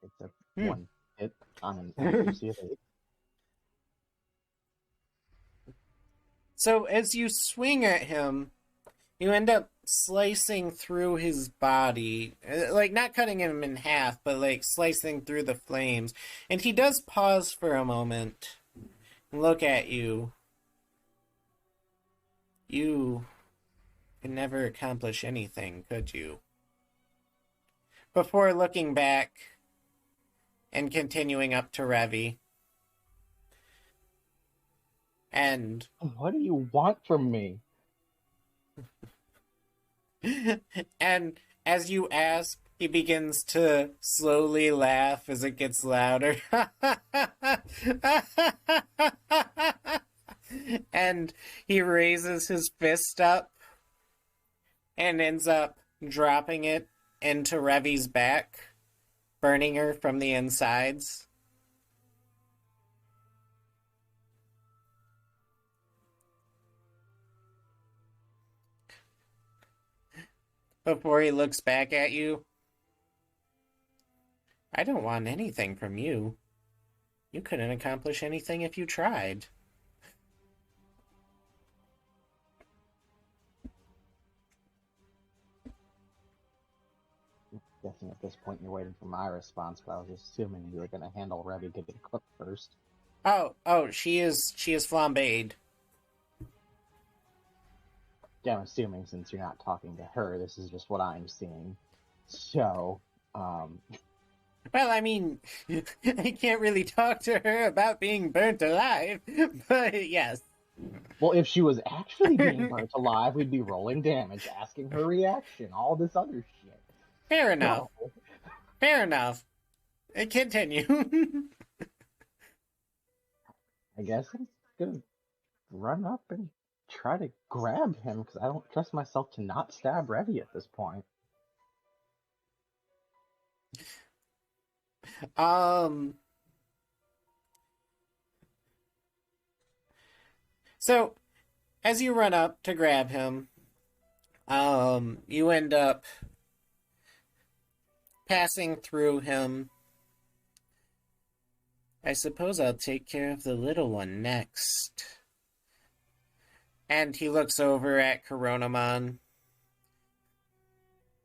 It's a one hit on an accuracy of 8. So as you swing at him, you end up slicing through his body. Like, not cutting him in half, but, like, slicing through the flames. And he does pause for a moment and look at you. You could never accomplish anything, could you? Before looking back and continuing up to Revy. And What do you want from me? and as you ask, he begins to slowly laugh as it gets louder. And he raises his fist up and ends up dropping it into Revy's back, burning her from the insides. Before he looks back at you. I don't want anything from you. You couldn't accomplish anything if you tried. Guessing at this point you're waiting for my response, but I was assuming you were going to handle Revy getting cooked first. Oh, she is flambéed. Yeah, I'm assuming since you're not talking to her, this is just what I'm seeing. So, Well, I mean, I can't really talk to her about being burnt alive, but yes. Well, if she was actually being burnt alive, we'd be rolling damage, asking her reaction, all this other shit. Fair enough. So, Fair enough. Continue. I guess I'm gonna run up and try to grab him, because I don't trust myself to not stab Revy at this point. So, as you run up to grab him, you end up passing through him. I suppose I'll take care of the little one next. And he looks over at Coronamon.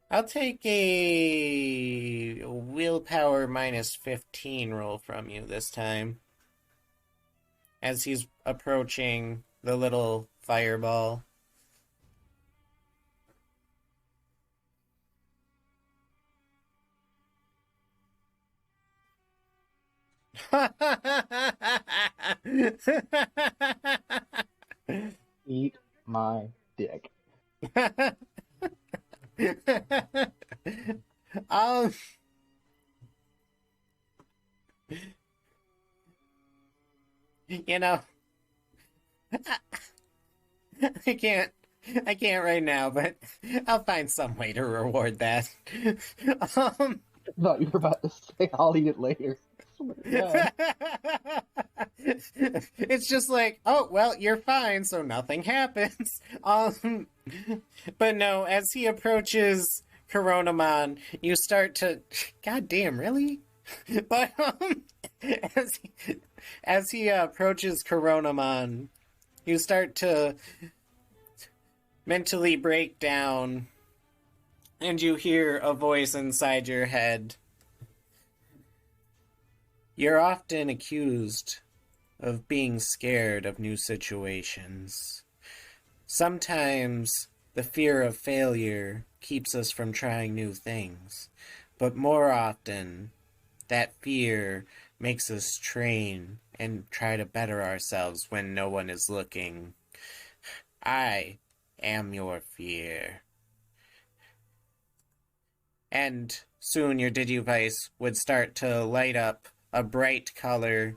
I'll take a willpower minus 15 roll from you this time. As he's approaching the little fireball. Eat my dick. um, you know, I can't right now, but I'll find some way to reward that. I thought you were about to say I'll eat it later. Yeah. It's just like, oh, well, you're fine, so nothing happens. But no, as he approaches Coronamon, you start to... God damn, really? But as he approaches Coronamon, you start to mentally break down, and you hear a voice inside your head. You're often accused of being scared of new situations. Sometimes the fear of failure keeps us from trying new things, but more often, that fear makes us train and try to better ourselves when no one is looking. I am your fear. And soon your Digivice would start to light up a bright color,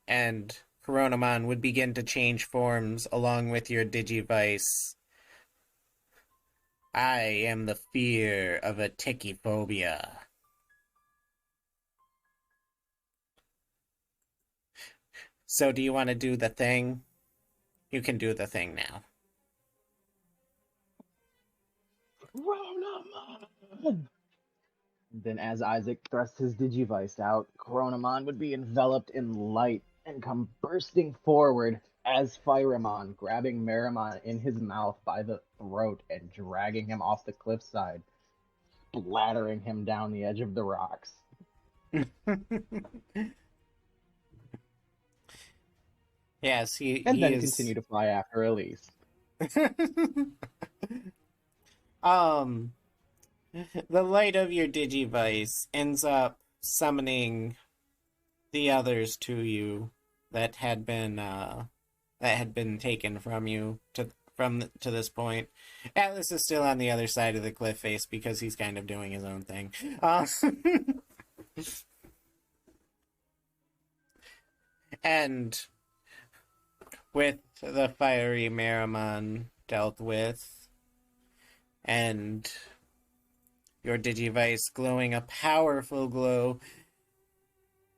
and Coronamon would begin to change forms along with your Digivice. I am the fear of a Tikiphobia. So do you want to do the thing? You can do the thing now. Coronamon! Then as Isaac thrusts his Digivice out, Coronamon would be enveloped in light and come bursting forward as Phyramon, grabbing Meramon in his mouth by the throat and dragging him off the cliffside, splattering him down the edge of the rocks. Yes, And he then is... continue to fly after Elise. The light of your Digivice ends up summoning the others to you that had been taken from you to this point. Atlas is still on the other side of the cliff face because he's kind of doing his own thing. And with the fiery Meramon dealt with, and your Digivice glowing a powerful glow,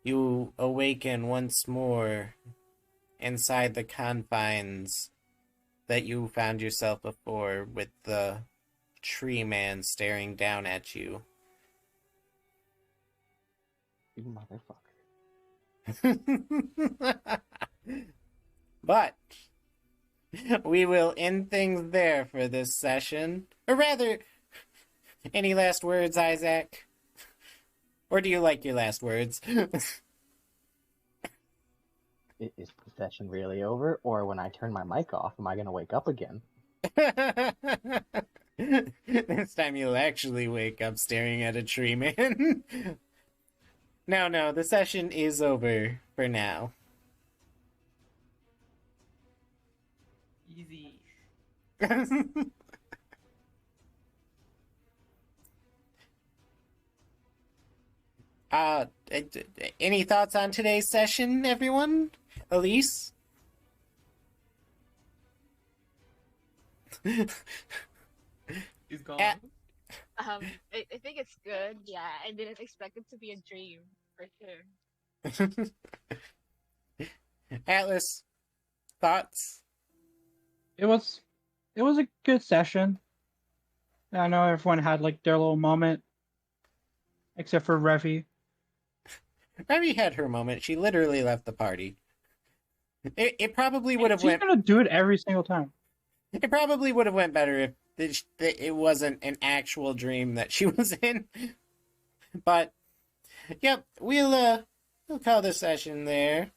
you awaken once more inside the confines that you found yourself before, with the tree man staring down at you. You motherfucker. But we will end things there for this session. Or rather, any last words, Isaac? Or do you like your last words? Is the session really over? Or when I turn my mic off, am I going to wake up again? This time you'll actually wake up staring at a tree man. No, the session is over for now. Easy. Any thoughts on today's session, everyone? Elise? He's gone. I think it's good. Yeah, I didn't expect it to be a dream for sure. Atlas, thoughts? It was a good session. I know everyone had like their little moment, except for Revy. Remy had her moment. She literally left the party. It probably would have She's went. gonna do it every single time. It probably would have went better if it wasn't an actual dream that she was in. But, yep, we'll call this session there.